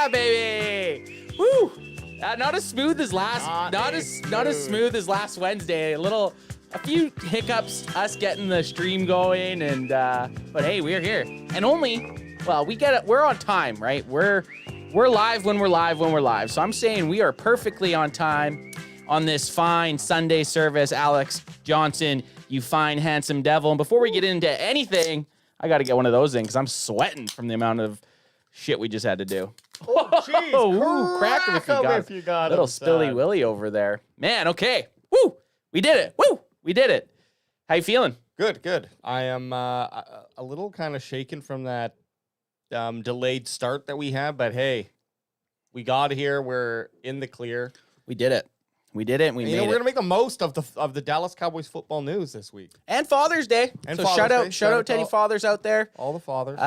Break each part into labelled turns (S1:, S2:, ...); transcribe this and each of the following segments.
S1: Yeah, baby. Woo. Not as smooth as last. Not as smooth as last Wednesday. A few hiccups. Us getting the stream going, and but hey, we're here. And we're on time, right? We're live when we're live. So I'm saying we are perfectly on time on this fine Sunday service. Alex Johnson, you fine handsome devil. And before we get into anything, I got to get one of those in because I'm sweating from the amount of shit we just had to do.
S2: Oh, jeez.
S1: Crack 'em if you got little spilly willy over there. Man, okay. Woo! We did it. Woo! We did it. How you feeling?
S2: Good. I am a little kind of shaken from that delayed start that we had, but hey, we got here. We're in the clear.
S1: We did it. We made it.
S2: We're gonna make the most of the Dallas Cowboys football news this week
S1: and Father's Day. Shout out to any fathers out there.
S2: All the fathers.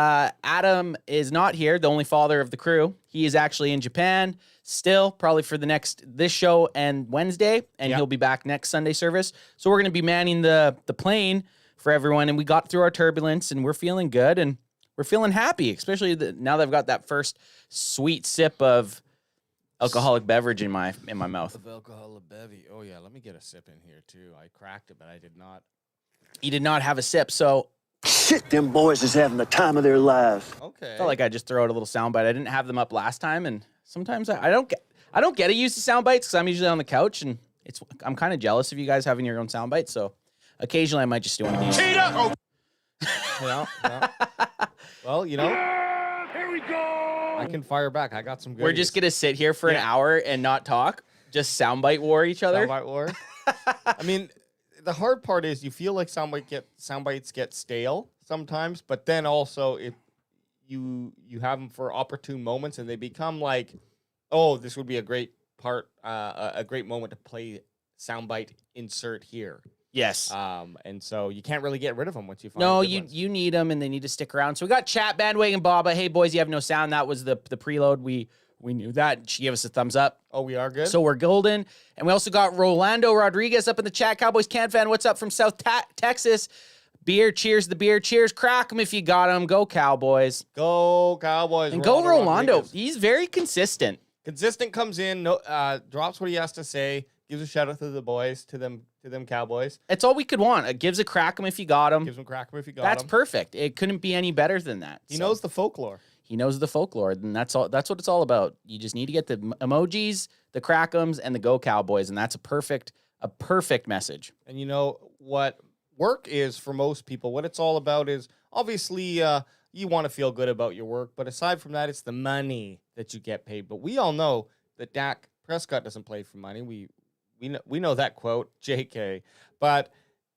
S1: Adam is not here, the only father of the crew. He is actually in Japan still, probably for this show and Wednesday, and he'll be back next Sunday service. So we're gonna be manning the plane for everyone, and we got through our turbulence, and we're feeling good, and we're feeling happy, especially now that I've got that first sweet sip of alcoholic beverage in my mouth.
S2: Of alcoholic bevy. Oh yeah, let me get a sip in here too. I cracked it, but I did not.
S1: You did not have a sip, so
S3: shit, them boys is having the time of their lives.
S2: Okay.
S1: Felt like I just throw out a little soundbite. I didn't have them up last time, and sometimes I don't get to use the sound bites because I'm usually on the couch, and I'm kind of jealous of you guys having your own sound bites. So occasionally I might just do one of these.
S2: Cheetah! Oh. yeah. Well, here we go. I can fire back. I got some good.
S1: We're just gonna sit here for an hour and not talk, just soundbite war each other.
S2: Soundbite war. I mean, the hard part is you feel like sound bites get stale sometimes, but then also you have them for opportune moments, and they become like, oh, this would be a great a great moment to play soundbite insert here.
S1: Yes.
S2: And so you can't really get rid of them once you find.
S1: No, you need them, and they need to stick around. So we got chat bandwagon Baba. Hey boys, you have no sound. That was the preload. We knew that. She gave us a thumbs up.
S2: Oh, we are good.
S1: So we're golden. And we also got Rolando Rodriguez up in the chat. Cowboys CanFan, what's up from South Texas? Beer, cheers the beer. Cheers, crack them if you got them. Go Cowboys.
S2: Go Cowboys.
S1: And go Rolando. He's very consistent.
S2: Consistent comes in, drops what he has to say, gives a shout out to the boys, to them Cowboys.
S1: It's all we could want. It gives a crack 'em if you got him.
S2: Gives him crack 'em if you got
S1: That's
S2: him.
S1: perfect. It couldn't be any better than that.
S2: He knows the folklore.
S1: He knows the folklore, and that's all. That's what it's all about. You just need to get the emojis, the crack'ems, and the Go Cowboys, and that's a perfect message.
S2: And you know what work is for most people? What it's all about is obviously you want to feel good about your work, but aside from that, it's the money that you get paid. But we all know that Dak Prescott doesn't play for money. We know that quote, JK. But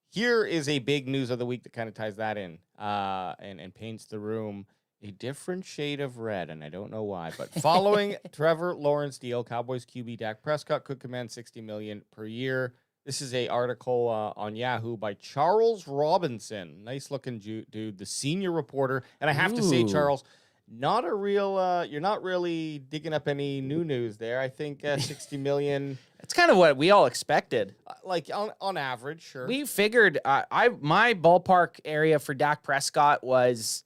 S2: here is a big news of the week that kind of ties that in and paints the room a different shade of red, and I don't know why. But following Trevor Lawrence deal, Cowboys QB Dak Prescott could command $60 million per year. This is an article on Yahoo by Charles Robinson. Nice-looking dude, the senior reporter. And I have to say, Charles, not a real you're not really digging up any new news there. I think $60 million.
S1: It's kind of what we all expected.
S2: Like on average, sure.
S1: We figured my ballpark area for Dak Prescott was,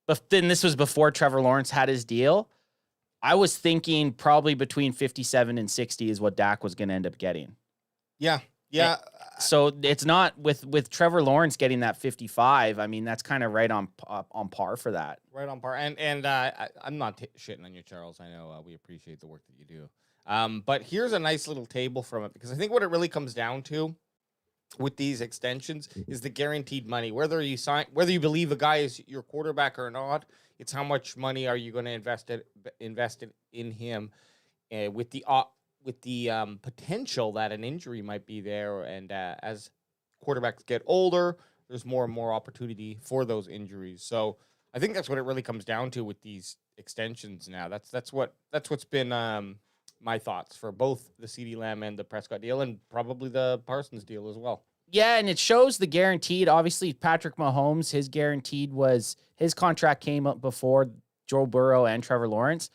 S1: but then this was before Trevor Lawrence had his deal. I was thinking probably between 57 and 60 is what Dak was going to end up getting.
S2: Yeah.
S1: So it's not with Trevor Lawrence getting that 55. I mean, that's kind of right on par for that.
S2: Right on par. And I'm not shitting on you, Charles. I know we appreciate the work that you do. But here's a nice little table from it, because I think what it really comes down to with these extensions is the guaranteed money. Whether you believe a guy is your quarterback or not, it's how much money are you going to invest in him, with the potential that an injury might be there. And as quarterbacks get older, there's more and more opportunity for those injuries. So I think that's what it really comes down to with these extensions now. That's what's been my thoughts for both the CeeDee Lamb and the Prescott deal, and probably the Parsons deal as well.
S1: Yeah, and it shows the guaranteed. Obviously, Patrick Mahomes, his contract came up before Joe Burrow and Trevor Lawrence.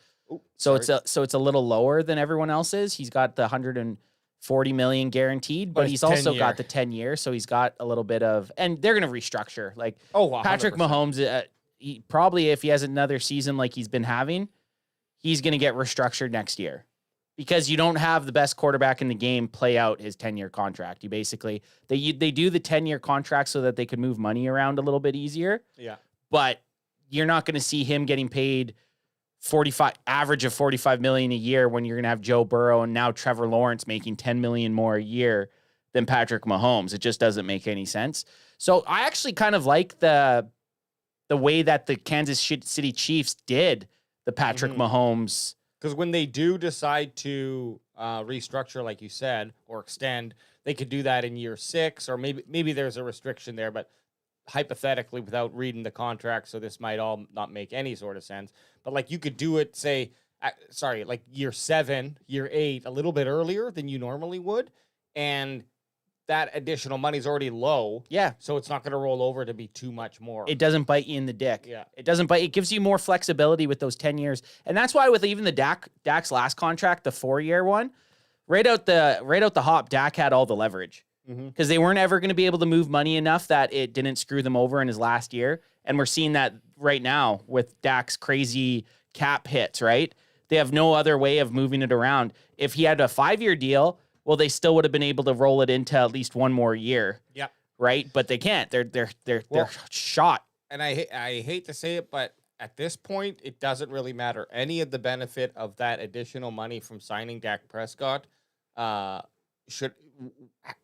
S1: So it's a little lower than everyone else's. He's got the $140 million guaranteed, but he's also got the 10 years. So he's got a little bit of, and they're going to restructure. Like,
S2: 100%.
S1: Patrick Mahomes, he probably, if he has another season like he's been having, he's going to get restructured next year because you don't have the best quarterback in the game play out his 10-year contract. You basically, they do the 10-year contract so that they could move money around a little bit easier.
S2: Yeah.
S1: But you're not going to see him getting paid average of $45 million a year when you're going to have Joe Burrow and now Trevor Lawrence making $10 million more a year than Patrick Mahomes. It just doesn't make any sense. So I actually kind of like the way that the Kansas City Chiefs did the Patrick Mahomes.
S2: Because when they do decide to restructure, like you said, or extend, they could do that in year 6, or maybe there's a restriction there, but hypothetically, without reading the contract, so this might all not make any sort of sense. But like you could do it, say, like year 7, year 8, a little bit earlier than you normally would, and that additional money is already low.
S1: Yeah.
S2: So it's not going to roll over to be too much more.
S1: It doesn't bite you in the dick.
S2: Yeah.
S1: It doesn't bite. It gives you more flexibility with those 10 years. And that's why with even the Dak's last contract, the 4-year one, right out the hop, Dak had all the leverage. Because they weren't ever going to be able to move money enough that it didn't screw them over in his last year. And we're seeing that right now with Dak's crazy cap hits, right? They have no other way of moving it around. If he had a 5-year deal, well, they still would have been able to roll it into at least one more year.
S2: Yeah.
S1: Right? But they can't. They're shot.
S2: And I hate to say it, but at this point, it doesn't really matter. Any of the benefit of that additional money from signing Dak Prescott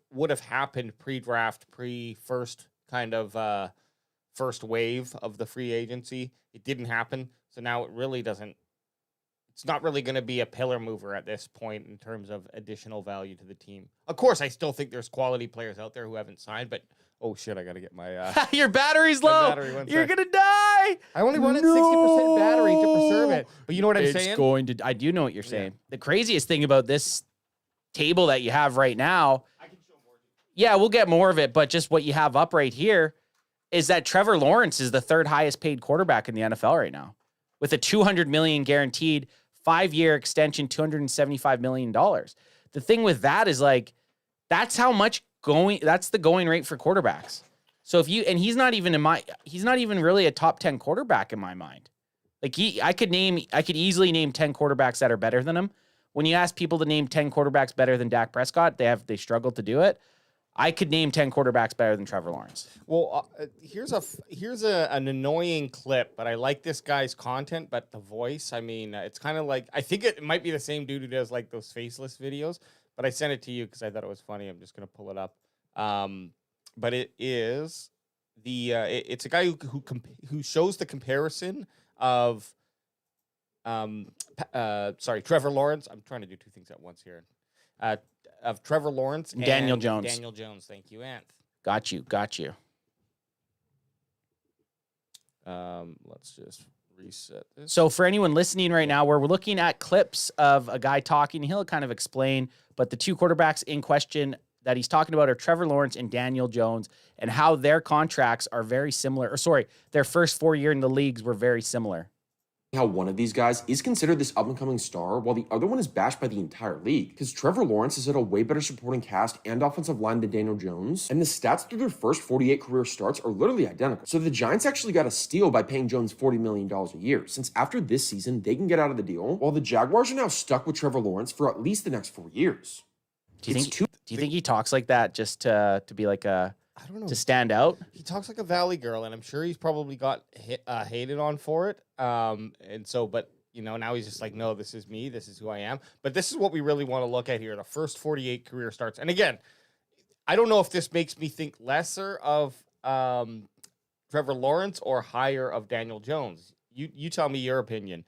S2: would have happened pre-draft, pre-first kind of first wave of the free agency. It didn't happen, so now it really doesn't. It's not really going to be a pillar mover at this point in terms of additional value to the team. Of course, I still think there's quality players out there who haven't signed, but oh shit, I got to get my
S1: your battery's low. You're gonna die.
S2: I only run at 60% battery to preserve it. But you know what I'm saying?
S1: I do know what you're saying. The craziest thing about this table that you have right now, yeah, we'll get more of it, but just what you have up right here is that Trevor Lawrence is the 3rd highest paid quarterback in the NFL right now with a $200 million guaranteed 5-year extension, $275 million. The thing with that is like, that's how much that's the going rate for quarterbacks. So he's not even really a top 10 quarterback in my mind. Like I could easily name 10 quarterbacks that are better than him. When you ask people to name 10 quarterbacks better than Dak Prescott, they struggle to do it. I could name 10 quarterbacks better than Trevor Lawrence.
S2: Well, here's an annoying clip, but I like this guy's content, but the voice, I mean, it's kind of like, I think it might be the same dude who does like those faceless videos, but I sent it to you because I thought it was funny. I'm just going to pull it up. But it is it's a guy who shows the comparison of, Trevor Lawrence. I'm trying to do 2 things at once here. Of Trevor Lawrence and
S1: Daniel Jones.
S2: Daniel Jones, thank you, Anth.
S1: Got you.
S2: Let's just reset this.
S1: So for anyone listening right now, we're looking at clips of a guy talking. He'll kind of explain, but the 2 quarterbacks in question that he's talking about are Trevor Lawrence and Daniel Jones, and how their contracts are very similar. Their first 4 year in the leagues were very similar.
S4: How one of these guys is considered this up-and-coming star, while the other one is bashed by the entire league. Because Trevor Lawrence has had a way better supporting cast and offensive line than Daniel Jones, and the stats through their first 48 career starts are literally identical. So the Giants actually got a steal by paying Jones $40 million a year, since after this season, they can get out of the deal, while the Jaguars are now stuck with Trevor Lawrence for at least the next 4 years.
S1: Do you think he talks like that just to be like
S2: I don't know.
S1: to stand out?
S2: He talks like a Valley girl, and I'm sure he's probably got hated on for it. And so, but you know, now he's just like, no, this is me. This is who I am. But this is what we really want to look at here: the first 48 career starts. And again, I don't know if this makes me think lesser of Trevor Lawrence or higher of Daniel Jones. You tell me your opinion.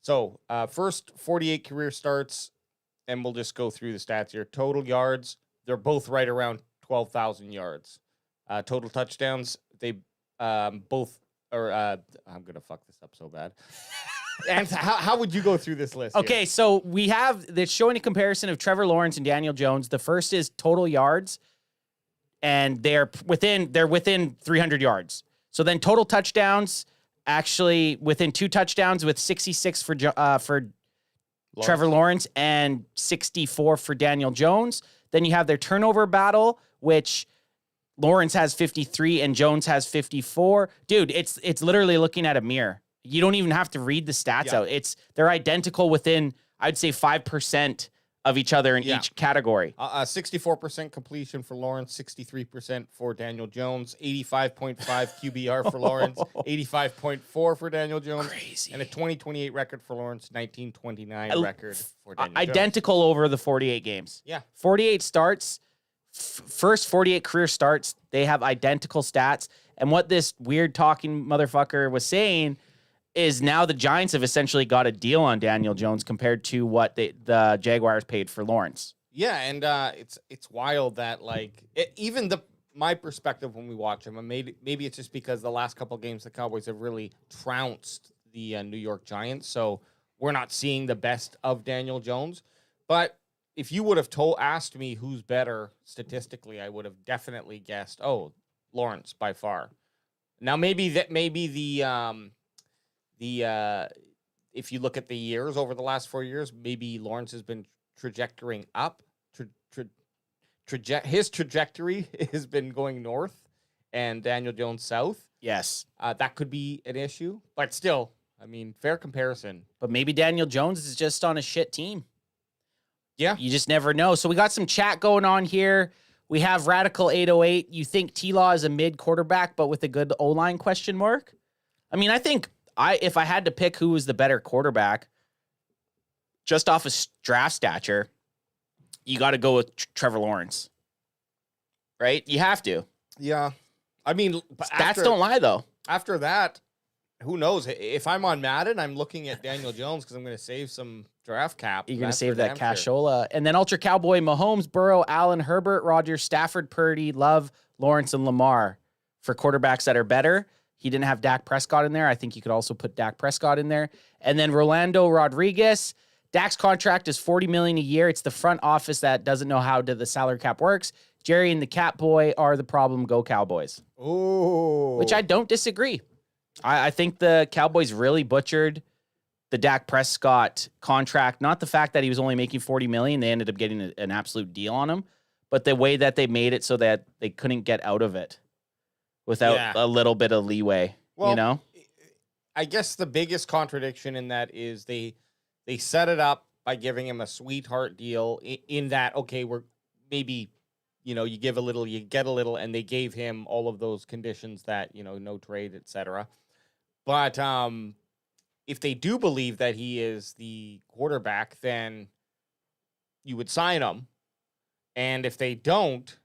S2: So, first 48 career starts, and we'll just go through the stats here. Total yards, they're both right around 12,000 yards. Total touchdowns, they both are. I'm gonna fuck this up so bad. And how would you go through this list?
S1: Okay,
S2: here?
S1: so we have that's showing a comparison of Trevor Lawrence and Daniel Jones. The first is total yards, and they're within 300 yards. So then total touchdowns, actually within 2 touchdowns, with 66 for Trevor Lawrence and 64 for Daniel Jones. Then you have their turnover battle, which Lawrence has 53 and Jones has 54. Dude, it's literally looking at a mirror. You don't even have to read the stats
S2: Yeah.
S1: out. They're identical within, I'd say, 5% of each other in each category.
S2: 64% completion for Lawrence, 63% for Daniel Jones, 85.5 QBR for Lawrence, 85.4 for Daniel Jones,
S1: Crazy.
S2: and a 2028 record for Lawrence, 1929 record for Daniel Jones.
S1: Identical over the 48 games.
S2: Yeah.
S1: 48 starts, first 48 career starts, they have identical stats. And what this weird talking motherfucker was saying is now the Giants have essentially got a deal on Daniel Jones compared to what the Jaguars paid for Lawrence.
S2: Yeah, and it's wild that even my perspective when we watch him, and maybe it's just because the last couple of games the Cowboys have really trounced the New York Giants, so we're not seeing the best of Daniel Jones. But if you would have asked me who's better statistically, I would have definitely guessed, Lawrence by far. Now maybe the if you look at the years over the last 4 years, maybe Lawrence has been trajectorying up. His trajectory has been going north, and Daniel Jones south.
S1: Yes.
S2: That could be an issue, but still, I mean, fair comparison.
S1: But maybe Daniel Jones is just on a shit team.
S2: Yeah.
S1: You just never know. So we got some chat going on here. We have Radical 808. You think T-Law is a mid quarterback, but with a good O-line question mark? I mean, I think if I had to pick who was the better quarterback, just off of draft stature, you got to go with Trevor Lawrence. Right? You have to.
S2: Yeah. I mean,
S1: Stats don't lie, though.
S2: After that, who knows? If I'm on Madden, I'm looking at Daniel Jones because I'm going to save some draft cap.
S1: You're going to save that cashola. And then Ultra Cowboy, Mahomes, Burrow, Allen, Herbert, Rodgers, Stafford, Purdy, Love, Lawrence, and Lamar for quarterbacks that are better. He didn't have Dak Prescott in there. I think you could also put Dak Prescott in there. And then Rolando Rodriguez. Dak's contract is $40 million a year. It's the front office that doesn't know how the salary cap works. Jerry and the Cat Boy are the problem. Go Cowboys.
S2: Oh.
S1: Which I don't disagree. I think the Cowboys really butchered the Dak Prescott contract. Not the fact that he was only making $40 million. They ended up getting an absolute deal on him. But the way that they made it so that they couldn't get out of it without a little bit of leeway,
S2: well,
S1: you know?
S2: I guess the biggest contradiction in that is they set it up by giving him a sweetheart deal in that, okay, we're maybe, you give a little, you get a little, and they gave him all of those conditions that, no trade, etc. But if they do believe that he is the quarterback, then you would sign him. And if they don't,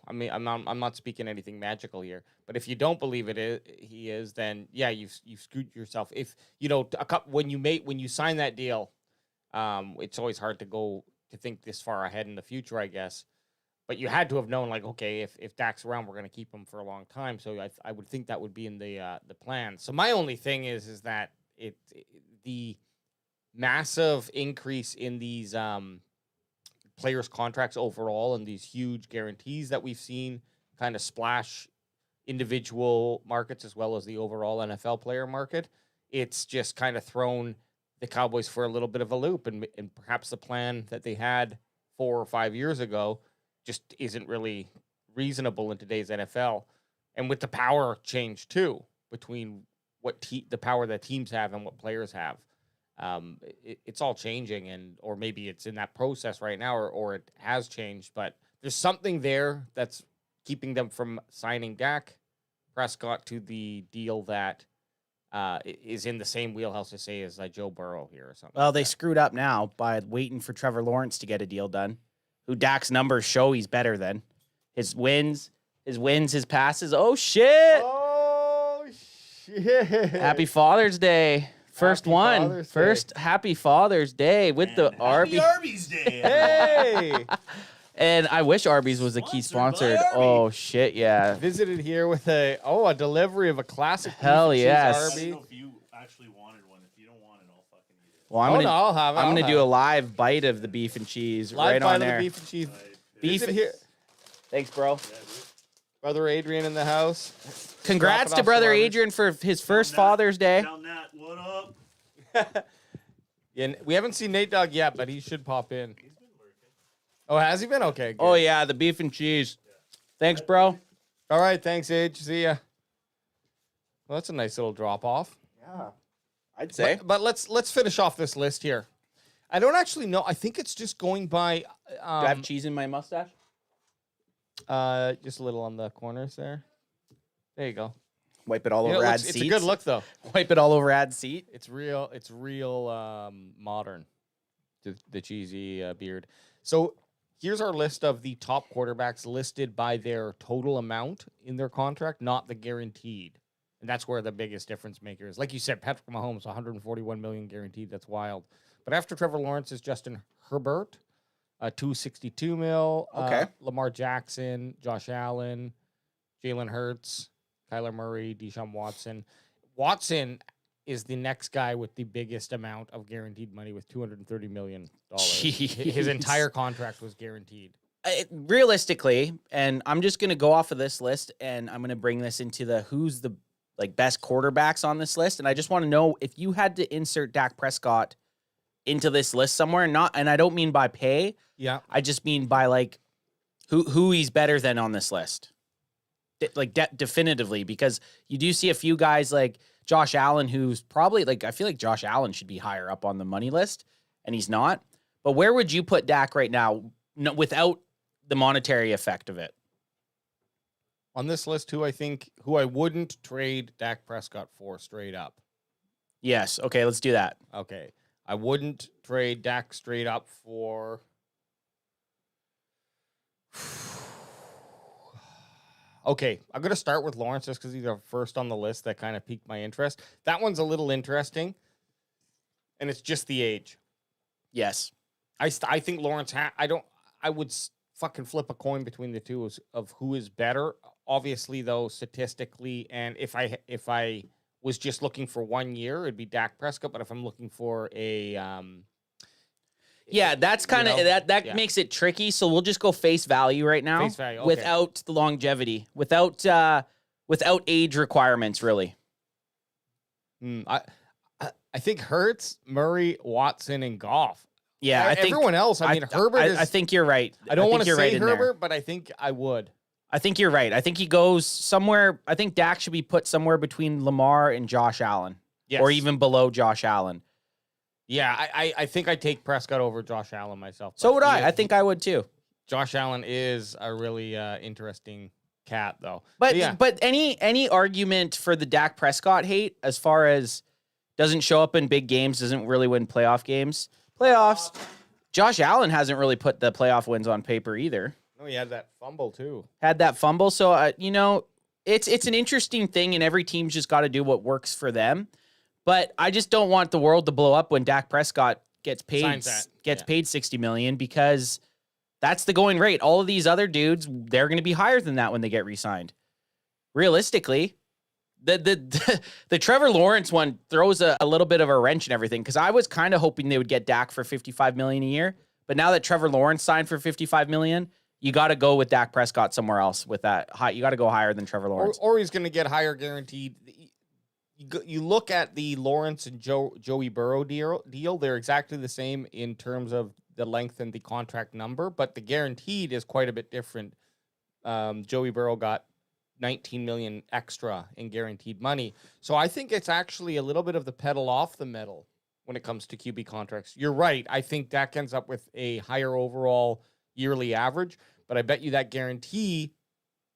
S2: I mean, I'm not speaking anything magical here, but if you don't believe he is, then you've screwed yourself. If when you sign that deal, it's always hard to think this far ahead in the future, I guess. But you had to have known, okay, if Dak's around, we're going to keep him for a long time. So I would think that would be in the plan. So my only thing is that the massive increase in these players' contracts overall and these huge guarantees that we've seen kind of splash individual markets as well as the overall NFL player market, it's just kind of thrown the Cowboys for a little bit of a loop, and perhaps the plan that they had 4 or 5 years ago just isn't really reasonable in today's NFL. And with the power change too between the power that teams have and what players have, it's all changing, or maybe it's in that process right now, or it has changed. But there's something there that's keeping them from signing Dak Prescott to the deal that is in the same wheelhouse to say as Joe Burrow here or something.
S1: Well, they screwed up now by waiting for Trevor Lawrence to get a deal done, who Dak's numbers show he's better than. His wins, his passes. Oh, shit.
S2: Oh, shit.
S1: Happy Father's Day. First Happy Father's Day with the Arby's.
S5: Happy Arby's Day.
S2: Hey.
S1: And I wish Arby's was a key sponsor. Oh, shit, yeah.
S2: Visited here with a delivery of a classic.
S1: Hell yes.
S5: I
S2: Arby.
S5: don't know if you actually wanted one. If you don't want it, I'll fucking eat it.
S1: Well,
S2: I'll have it.
S1: I'm gonna do a live bite of the beef and cheese
S2: live
S1: right
S2: bite
S1: on
S2: of
S1: there.
S2: the beef and cheese.
S1: Beef
S2: Visit here.
S1: Thanks, bro.
S2: Brother Adrian in the house.
S1: Congrats
S2: Dropping
S1: to
S2: off
S1: brother
S2: some Arby's.
S1: Adrian for his first
S5: Nat,
S1: Father's Day.
S5: Down Nat, what up?
S2: Yeah, we haven't seen Nate Dogg yet, but he should pop in.
S5: He's been working.
S2: Oh, has he been? Okay. Good.
S1: Oh yeah, the beef and cheese. Thanks, bro.
S2: All right. Thanks, Age. See ya. Well, that's a nice little drop off.
S6: Yeah,
S1: I'd say.
S2: But let's finish off this list here. I don't actually know. I think it's just going by.
S1: Do I have cheese in my mustache?
S2: Just a little on the corners there. There you go.
S1: Wipe it all over ad seats.
S2: It's a good look though.
S1: Wipe it all over ad seat.
S2: It's real. It's real modern. The cheesy beard. So here's our list of the top quarterbacks listed by their total amount in their contract, not the guaranteed. And that's where the biggest difference maker is. Like you said, Patrick Mahomes, 141 million guaranteed. That's wild. But after Trevor Lawrence is Justin Herbert, 262 mil.
S1: Okay.
S2: Lamar Jackson, Josh Allen, Jalen Hurts, Kyler Murray, Deshaun Watson. Watson is the next guy with the biggest amount of guaranteed money with $230 million. His entire contract was guaranteed.
S1: Realistically, and I'm just going to go off of this list, and I'm going to bring this into the who's the best quarterbacks on this list. And I just want to know if you had to insert Dak Prescott into this list somewhere, and I don't mean by pay.
S2: Yeah.
S1: I just mean by who he's better than on this list. Definitively, because you do see a few guys like Josh Allen, who's probably I feel like Josh Allen should be higher up on the money list, and he's not. But where would you put Dak right now without the monetary effect of it?
S2: On this list, who I wouldn't trade Dak Prescott for straight up.
S1: Yes. Okay, let's do that.
S2: Okay. I wouldn't trade Dak straight up for. Okay, I'm going to start with Lawrence just because he's the first on the list that kind of piqued my interest. That one's a little interesting, and it's just the age.
S1: Yes.
S2: I think Lawrence, I would fucking flip a coin between the two of who is better. Obviously, though, statistically, and if I was just looking for 1 year, it'd be Dak Prescott. But if I'm looking for a
S1: yeah, that's kind of that makes it tricky. So we'll just go face value right now,
S2: Face value, okay.
S1: Without the longevity, without age requirements, really.
S2: I think Hurts, Murray, Watson, and Goff.
S1: Yeah, I think
S2: everyone else. I mean, Herbert.
S1: I think you're right.
S2: I don't want to say
S1: right
S2: Herbert, but I think I would.
S1: I think you're right. I think he goes somewhere. I think Dak should be put somewhere between Lamar and Josh Allen, or even below Josh Allen.
S2: Yeah, I think I'd take Prescott over Josh Allen myself.
S1: So would I. I think I would too.
S2: Josh Allen is a really interesting cat, though.
S1: But
S2: yeah.
S1: But any argument for the Dak Prescott hate as far as doesn't show up in big games, doesn't really win playoffs. Josh Allen hasn't really put the playoff wins on paper either.
S2: No, he had that fumble too.
S1: So it's an interesting thing, and every team's just got to do what works for them. But I just don't want the world to blow up when Dak Prescott gets paid $60 million, because that's the going rate. All of these other dudes, they're going to be higher than that when they get re-signed. Realistically, the Trevor Lawrence one throws a little bit of a wrench in everything, because I was kind of hoping they would get Dak for $55 million a year. But now that Trevor Lawrence signed for $55 million, you got to go with Dak Prescott somewhere else with that. You got to go higher than Trevor Lawrence.
S2: Or he's going to get higher guaranteed. You look at the Lawrence and Joey Burrow deal. They're exactly the same in terms of the length and the contract number, but the guaranteed is quite a bit different. Joey Burrow got $19 million extra in guaranteed money. So I think it's actually a little bit of the pedal off the metal when it comes to QB contracts. You're right. I think Dak ends up with a higher overall yearly average, but I bet you that guarantee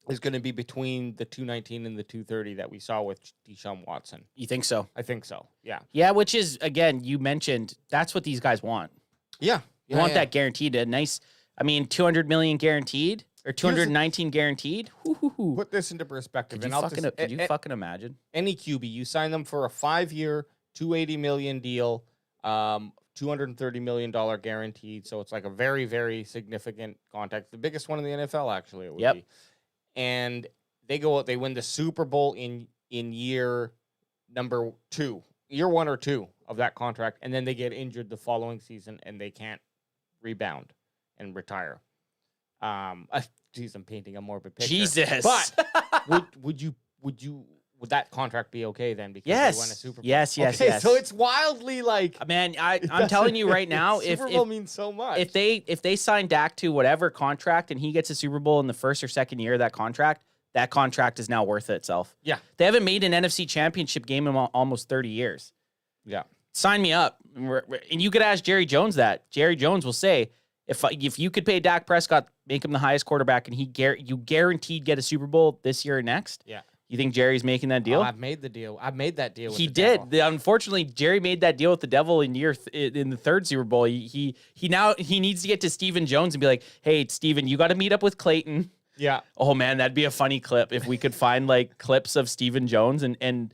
S2: is going to be between the 219 and the 230 that we saw with Deshaun Watson.
S1: You think so?
S2: I think so. Yeah.
S1: Yeah, which is, again, you mentioned that's what these guys want.
S2: Yeah.
S1: You want that guaranteed. A nice, $200 million guaranteed or 219 guaranteed.
S2: Put this into perspective.
S1: Could you fucking imagine?
S2: Any QB, you sign them for a 5-year, $280 million deal, $230 million guaranteed. So it's like a very, very significant contract. The biggest one in the NFL, actually, it would be. And they go out, they win the Super Bowl in year number 2, year 1 or 2 of that contract, and then they get injured the following season and they can't rebound and retire. Geez, I'm painting a morbid picture.
S1: Jesus.
S2: But would that contract be okay then? Because they won a Super Bowl?
S1: Yes.
S2: So it's wildly
S1: man, I'm telling you right now,
S2: Super Bowl means so much.
S1: If they sign Dak to whatever contract and he gets a Super Bowl in the first or second year of that contract, that contract is now worth itself.
S2: Yeah.
S1: They haven't made an NFC championship game in almost 30 years.
S2: Yeah.
S1: Sign me up. And you could ask Jerry Jones that. Jerry Jones will say, if you could pay Dak Prescott, make him the highest quarterback, and you guaranteed get a Super Bowl this year or next,
S2: Yeah.
S1: you think Jerry's making that deal?
S2: Oh, I've made the deal. I've made that deal with
S1: He
S2: the
S1: did.
S2: devil.
S1: Unfortunately, Jerry made that deal with the devil in the third Super Bowl. He needs to get to Stephen Jones and be like, hey, Stephen, you got to meet up with Clayton.
S2: Yeah.
S1: Oh man, that'd be a funny clip if we could find like clips of Stephen Jones and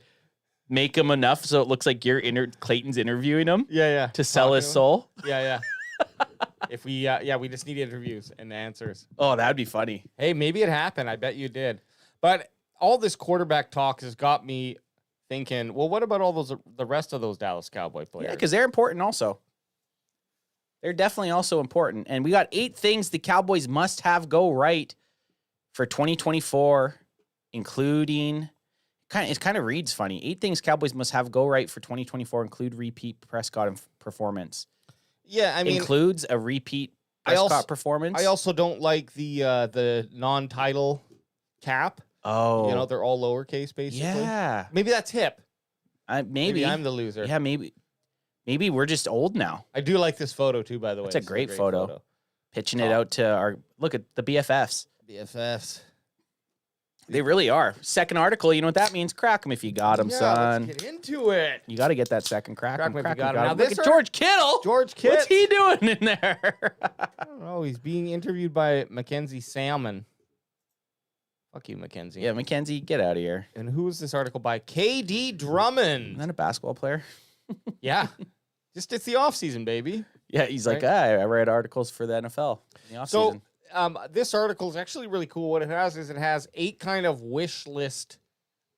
S1: make him enough so it looks like Clayton's interviewing him.
S2: Yeah.
S1: To sell his soul.
S2: Yeah. If we we just need interviews and answers.
S1: Oh, that'd be funny.
S2: Hey, maybe it happened. I bet you did. But all this quarterback talk has got me thinking, well, what about the rest of those Dallas Cowboy players?
S1: Yeah, because they're important also. They're definitely also important. And we got 8 things the Cowboys must have go right for 2024, including it kind of reads funny. 8 things Cowboys must have go right for 2024 include repeat Prescott performance.
S2: Yeah, I mean,
S1: includes a repeat Prescott performance.
S2: I also don't like the non-title cap.
S1: Oh,
S2: You know, they're all lowercase basically.
S1: yeah.
S2: Maybe that's hip.
S1: Maybe
S2: I'm the loser.
S1: Yeah, maybe we're just old now.
S2: I do like this photo too, by the way.
S1: It's a great photo. Pitching it out to look at the BFFs.
S2: BFFs.
S1: They really are. Second article, you know what that means? Crack them if you got them, son.
S2: Let's get into it.
S1: You got to get that second crack.
S2: Crack 'em if you got 'em. Now
S1: Look
S2: this
S1: at George Kittle.
S2: George Kittle.
S1: What's he doing in there?
S2: I don't know. He's being interviewed by Mackenzie Salmon. Fuck you, Mackenzie.
S1: Yeah, Mackenzie, get out of here.
S2: And who is this article by? KD Drummond.
S1: Isn't that a basketball player?
S2: Yeah. Just it's the offseason, baby.
S1: Yeah, he's like,
S2: Right.
S1: I write articles for the NFL in the
S2: So
S1: offseason.
S2: this article is actually really cool. What it has 8 kind of wish list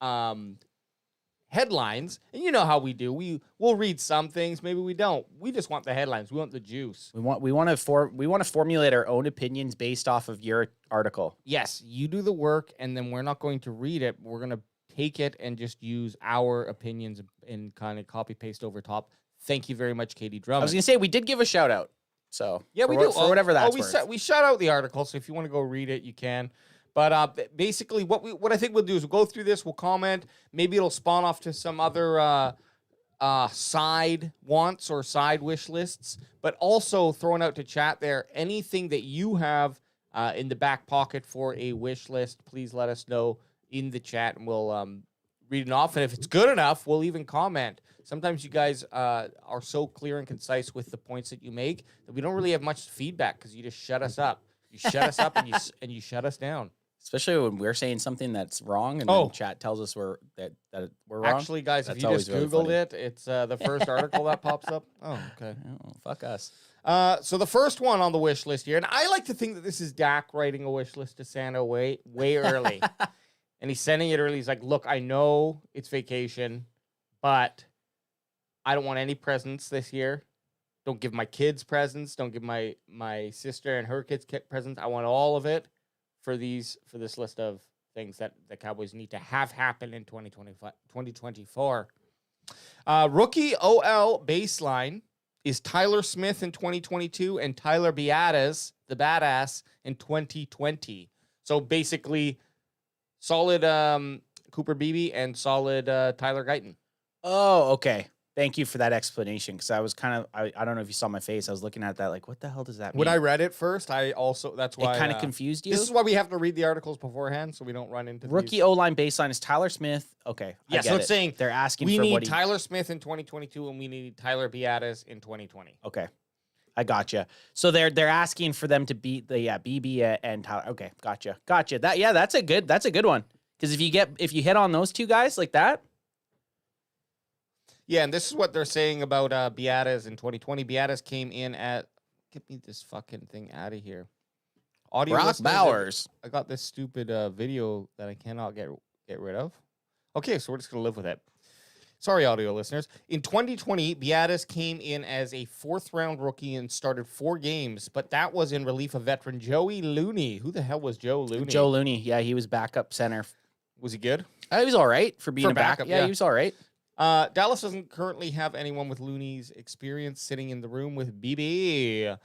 S2: headlines. And you know how we do. We'll read some things, maybe we don't. We just want the headlines. We want the juice.
S1: We want to formulate our own opinions based off of your article.
S2: Yes, you do the work, and then we're not going to read it. We're going to take it and just use our opinions and kind of copy paste over top. Thank you very much, Katie Drummond.
S1: I was gonna say we did give a shout out. So
S2: yeah, we do
S1: for whatever that's
S2: we
S1: worth.
S2: we shout out the article, so if you want to go read it, you can. But basically, what I think we'll do is we'll go through this, we'll comment. Maybe it'll spawn off to some other side wants or side wish lists. But also throwing out to chat there anything that you have in the back pocket for a wish list. Please let us know in the chat, and we'll read it off. And if it's good enough, we'll even comment. Sometimes you guys are so clear and concise with the points that you make that we don't really have much feedback because you just shut us up. You shut us up and you shut us down.
S1: Especially when we're saying something that's wrong and then chat tells us that we're wrong.
S2: Actually, guys,
S1: That's
S2: if you
S1: always
S2: just
S1: really
S2: Googled
S1: funny.
S2: it, it's the first article that pops up. Oh, okay.
S1: Oh, fuck us.
S2: So the first one on the wish list here, and I like to think that this is Dak writing a wish list to Santa way early. And he's sending it early. He's like, look, I know it's vacation, but I don't want any presents this year. Don't give my kids presents. Don't give my sister and her kids presents. I want all of it for this list of things that the Cowboys need to have happen in 2024. Rookie OL baseline is Tyler Smith in 2022 and Tyler Biadasz, the badass, in 2020. So basically, solid Cooper Beebe and solid Tyler Guyton.
S1: Oh, okay. Thank you for that explanation, because I was kind of, I don't know if you saw my face. I was looking at that like, what the hell does that mean?
S2: When I read it first, that's why
S1: it kind of confused you.
S2: This is why we have to read the articles beforehand so we don't run into
S1: Rookie
S2: these.
S1: O-line baseline is Tyler Smith. Okay.
S2: Yeah, so it's saying
S1: they're asking
S2: we
S1: for
S2: need Tyler Smith in 2022 and we need Tyler Biadasz in 2020.
S1: Okay. I gotcha. So they're asking for them to beat the BB and Tyler. Okay, gotcha. That's a good one. Because if you hit on those two guys like that.
S2: Yeah, and this is what they're saying about Biadasz in 2020. Biadasz came in at get me this fucking thing out of here. Audio
S1: Brock
S2: listeners,
S1: Bowers.
S2: I got this stupid video that I cannot get rid of. Okay, so we're just gonna live with it. Sorry, audio listeners. In 2020, Biadasz came in as a 4th-round rookie and started 4 games, but that was in relief of veteran Joey Looney. Who the hell was Joe Looney?
S1: Joe Looney. Yeah, he was backup center.
S2: Was he good?
S1: He was all right for being
S2: For
S1: a backup.
S2: yeah.
S1: He was all right.
S2: Dallas doesn't currently have anyone with Looney's experience sitting in the room with BB.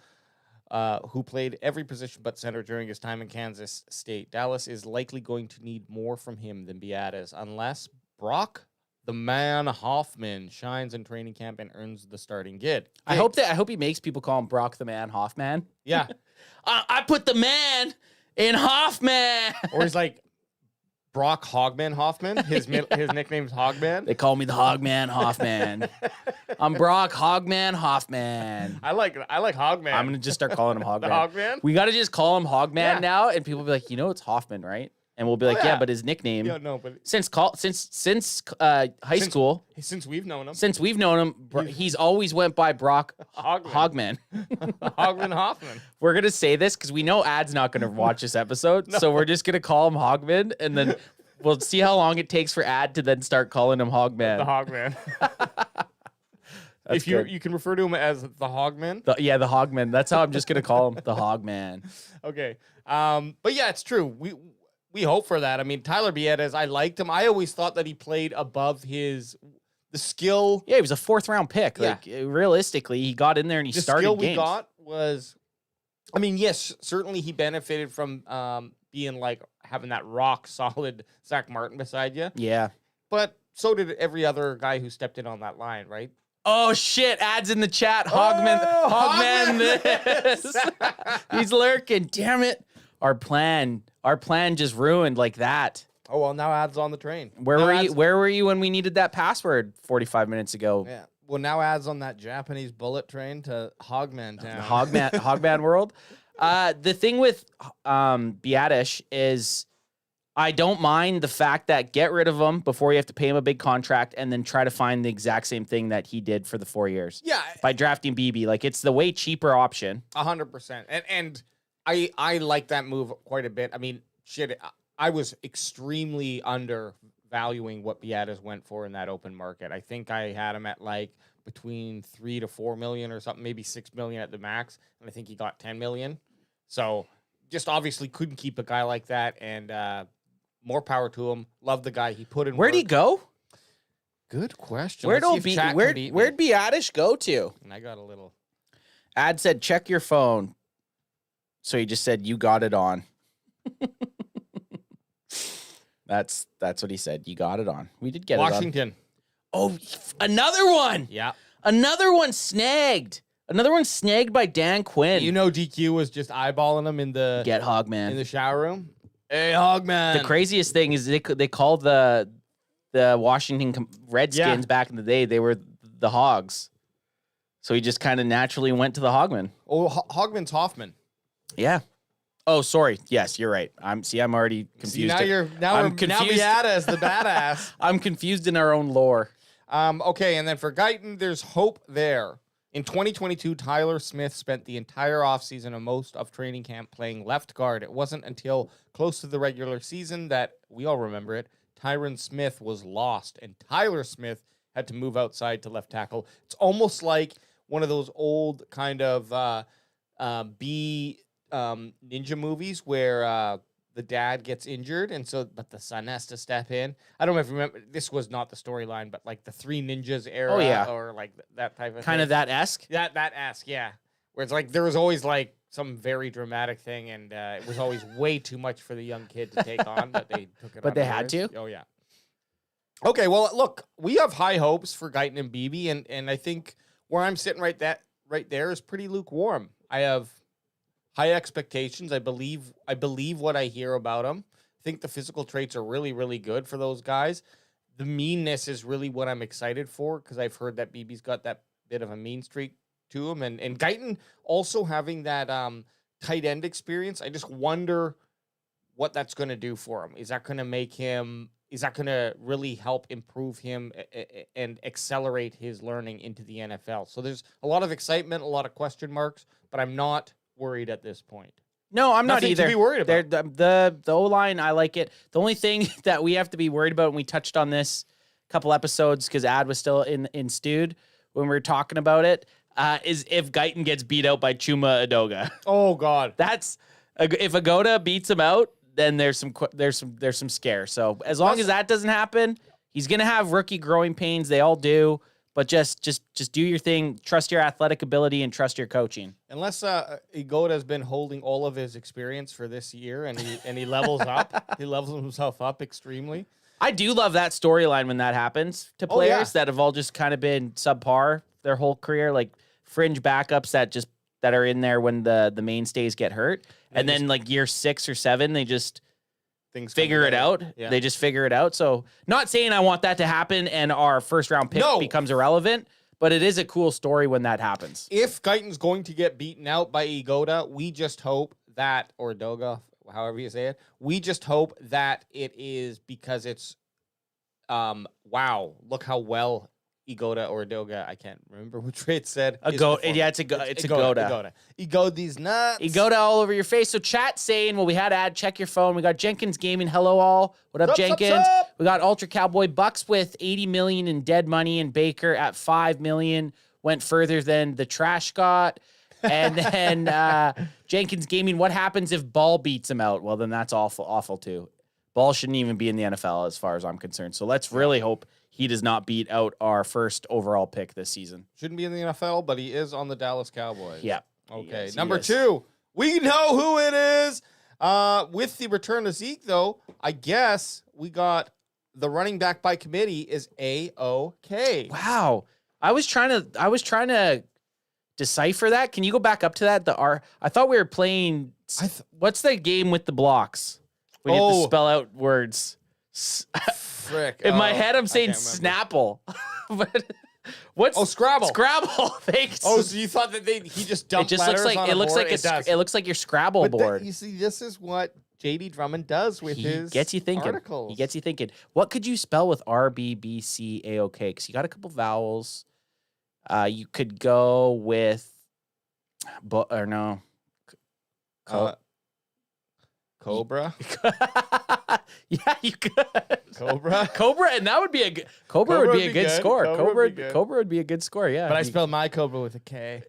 S2: who played every position but center during his time in Kansas State. Dallas is likely going to need more from him than Biadasz unless Brock the man Hoffman shines in training camp and earns the starting gig.
S1: I hope he makes people call him Brock the Man Hoffman.
S2: Yeah.
S1: I put the man in Hoffman.
S2: Or he's like Brock Hogman Hoffman. His nickname's Hogman.
S1: They call me the Hogman Hoffman. I'm Brock Hogman Hoffman.
S2: I like Hogman.
S1: I'm gonna just start calling him Hogman.
S2: The Hogman?
S1: We gotta just call him Hogman
S2: Yeah.
S1: now, and people will be like, it's Hoffman, right? And we'll be like, yeah,
S2: yeah.
S1: but his nickname.
S2: Yeah, no, but
S1: Since high school,
S2: since we've known him,
S1: since we've known him, he's always went by Brock Hogman.
S2: Hogman Hoffman.
S1: We're gonna say this because we know Ad's not gonna watch this episode, so we're just gonna call him Hogman, and then we'll see how long it takes for Ad to then start calling him Hogman.
S2: The Hogman. If you can refer to him as the Hogman.
S1: The Hogman. That's how I'm just gonna call him, the Hogman.
S2: Okay. But yeah, it's true. We hope for that. I mean, Tyler Biadasz, I liked him. I always thought that he played above the skill.
S1: Yeah, he was a 4th round pick.
S2: Yeah.
S1: Like realistically, he got in there and he started
S2: skill
S1: games.
S2: we got was, I mean, yes, certainly he benefited from being like having that rock solid Zach Martin beside you.
S1: Yeah.
S2: But so did every other guy who stepped in on that line, right?
S1: Oh shit! Ads in the chat. Hogman this. He's lurking. Damn it! Our plan just ruined like that.
S2: Oh well, now Ad's on the train.
S1: Where were you when we needed that password 45 minutes ago?
S2: Yeah. Well, now Ad's on that Japanese bullet train to Hogman Town.
S1: Hogman world. The thing with Biadasz is I don't mind the fact that get rid of him before you have to pay him a big contract and then try to find the exact same thing that he did for the 4 years.
S2: Yeah.
S1: By drafting BB. Like, it's the way cheaper option.
S2: 100%. And I like that move quite a bit. I mean, shit, I was extremely undervaluing what Biadasz went for in that open market. I think I had him at like between 3 to 4 million or something, maybe 6 million at the max. And I think he got 10 million. So just obviously couldn't keep a guy like that. And, more power to him. Love the guy. He put in.
S1: Where'd he go?
S2: Good question.
S1: Where'd Biadasz go to?
S2: And I got a little.
S1: Ad said, check your phone. So he just said, you got it on. That's what he said. You got it on. We did get
S2: Washington.
S1: it on. Oh, another one.
S2: Yeah.
S1: Another one snagged. Another one snagged by Dan Quinn.
S2: You know, DQ was just eyeballing him in the
S1: Get Hogman
S2: in the shower room. Hey, Hogman.
S1: The craziest thing is they called the Washington Redskins back in the day. They were the Hogs. So he just kind of naturally went to the Hogman.
S2: Oh, Hogman's Hoffman.
S1: Yeah. Oh, sorry. Yes, you're right. I'm already confused.
S2: See, now Biadasz the badass.
S1: I'm confused in our own lore.
S2: Okay, and then for Guyton, there's hope there. In 2022, Tyler Smith spent the entire offseason and most of training camp playing left guard. It wasn't until close to the regular season that, we all remember it, Tyron Smith was lost, and Tyler Smith had to move outside to left tackle. It's almost like one of those old kind of ninja movies where the dad gets injured, but the son has to step in. I don't know if you remember, this was not the storyline, but like the Three Ninjas era, or like that type of
S1: kind
S2: thing.
S1: of that esque.
S2: That esque, yeah. Where it's like there was always like some very dramatic thing, and it was always way too much for the young kid to take on, but they took it.
S1: But they had to.
S2: Oh yeah. Okay, well look, we have high hopes for Guyton and BB, and I think where I'm sitting right there is pretty lukewarm. I have high expectations. I believe what I hear about them. I think the physical traits are really, really good for those guys. The meanness is really what I'm excited for because I've heard that BB's got that bit of a mean streak to him. And Guyton also having that tight end experience. I just wonder what that's going to do for him. Is that going to really help improve him and accelerate his learning into the NFL? So there's a lot of excitement, a lot of question marks, but I'm not worried at this point.
S1: No, I'm not either.
S2: To be worried about.
S1: The O-line, I like it. The only thing that we have to be worried about, and we touched on this a couple episodes because Ad was still in stewed when we were talking about it, is if Guyton gets beat out by Chuma Edoga.
S2: Oh God,
S1: that's if Agoda beats him out, then there's some scare. So as long as that doesn't happen, he's gonna have rookie growing pains. They all do. But just do your thing. Trust your athletic ability and trust your coaching.
S2: Unless Edoga has been holding all of his experience for this year, and he levels up. He levels himself up extremely.
S1: I do love that storyline when that happens to players that have all just kind of been subpar their whole career, like fringe backups that are in there when the mainstays get hurt, and then like year 6 or 7, they just figure it out. Yeah. They just figure it out. So not saying I want that to happen and our first round pick becomes irrelevant, but it is a cool story when that happens.
S2: If Guyton's going to get beaten out by Edoga, we just hope that, or Edoga, however you say it, we just hope that it is because it's, wow, look how well Edoga or Edoga, I can't remember which way it said.
S1: It's Edoga.
S2: Edoga these nuts.
S1: Edoga all over your face. So chat saying, well, we had ad, check your phone. We got Jenkins Gaming. Hello all. What up, Jenkins?
S2: Sup?
S1: We got Ultra Cowboy Bucks with 80 million in dead money, and Baker at 5 million went further than the trash got. And then Jenkins Gaming, what happens if Ball beats him out? Well, then that's awful too. Ball shouldn't even be in the NFL as far as I'm concerned. So let's really hope he does not beat out our first overall pick this season.
S2: Shouldn't be in the NFL, but he is on the Dallas Cowboys.
S1: Yeah.
S2: Okay. Number 2, we know who it is. With the return of Zeke, though, I guess we got the running back by committee is A-OK.
S1: Wow. I was trying to decipher that. Can you go back up to that? I thought we were playing. What's the game with the blocks? We have to spell out words.
S2: Frick.
S1: In my head, I'm saying Snapple. But what's
S2: Scrabble?
S1: Scrabble. Thanks.
S2: Oh, so you thought that he just dumped letters on a board?
S1: It looks like your Scrabble board.
S2: You see, this is what JD Drummond does with his
S1: gets you thinking.
S2: articles.
S1: He gets you thinking. What could you spell with RBBCAOK? Because you got a couple vowels. You could go with,
S2: Cobra.
S1: Yeah, you could.
S2: Cobra,
S1: and that would be a good. Cobra would be a good score. Cobra would be a good score. Yeah,
S2: but I spelled my Cobra with a K.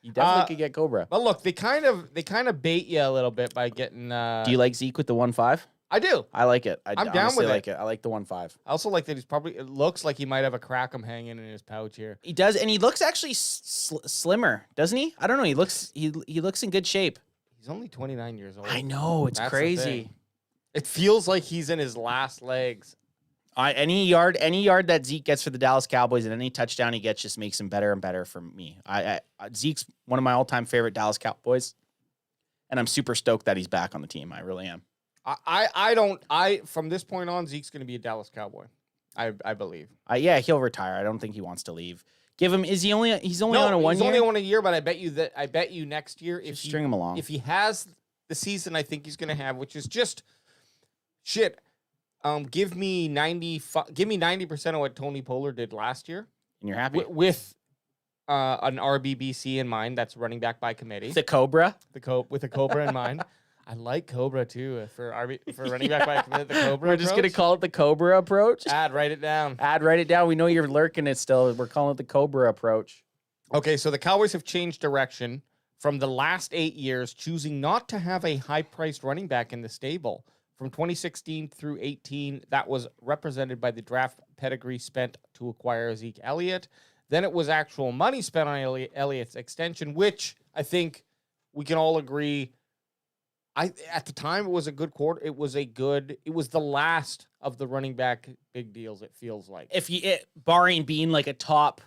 S1: You definitely could get Cobra.
S2: But look, they kind of bait you a little bit by getting.
S1: Do you like Zeke with the 1.5?
S2: I do.
S1: I like it.
S2: I'm down with
S1: it. I like the 1.5.
S2: I also like that it looks like he might have a Crackem hanging in his pouch here.
S1: He does, and he looks actually slimmer, doesn't he? I don't know. He looks in good shape.
S2: He's only 29 years old.
S1: I know, it's crazy.
S2: It feels like he's in his last legs.
S1: Any yard that Zeke gets for the Dallas Cowboys and any touchdown he gets just makes him better and better for me. Zeke's one of my all-time favorite Dallas Cowboys, and I'm super stoked that he's back on the team. I really am.
S2: From this point on, Zeke's going to be a Dallas Cowboy. I believe.
S1: Yeah, he'll retire. I don't think he wants to leave. Give him. He's only on a 1 year.
S2: He's only on a year, but I bet you next year if
S1: string him along.
S2: If he has the season I think he's going to have, which is just shit. Give me 90% of what Tony Pollard did last year,
S1: and you're happy
S2: with an RBBC in mind. That's running back by committee.
S1: The Cobra,
S2: with a Cobra in mind. I like Cobra too for running back by committee. The Cobra.
S1: We're just gonna call it the Cobra approach.
S2: Write it down.
S1: Write it down. We know you're lurking it still. We're calling it the Cobra approach.
S2: Okay, so the Cowboys have changed direction from the last 8 years, choosing not to have a high-priced running back in the stable. From 2016 through 18, that was represented by the draft pedigree spent to acquire Zeke Elliott. Then it was actual money spent on Elliott's extension, which I think we can all agree. At the time, it was a good quarter. It was the last of the running back big deals. It feels like,
S1: barring being like a top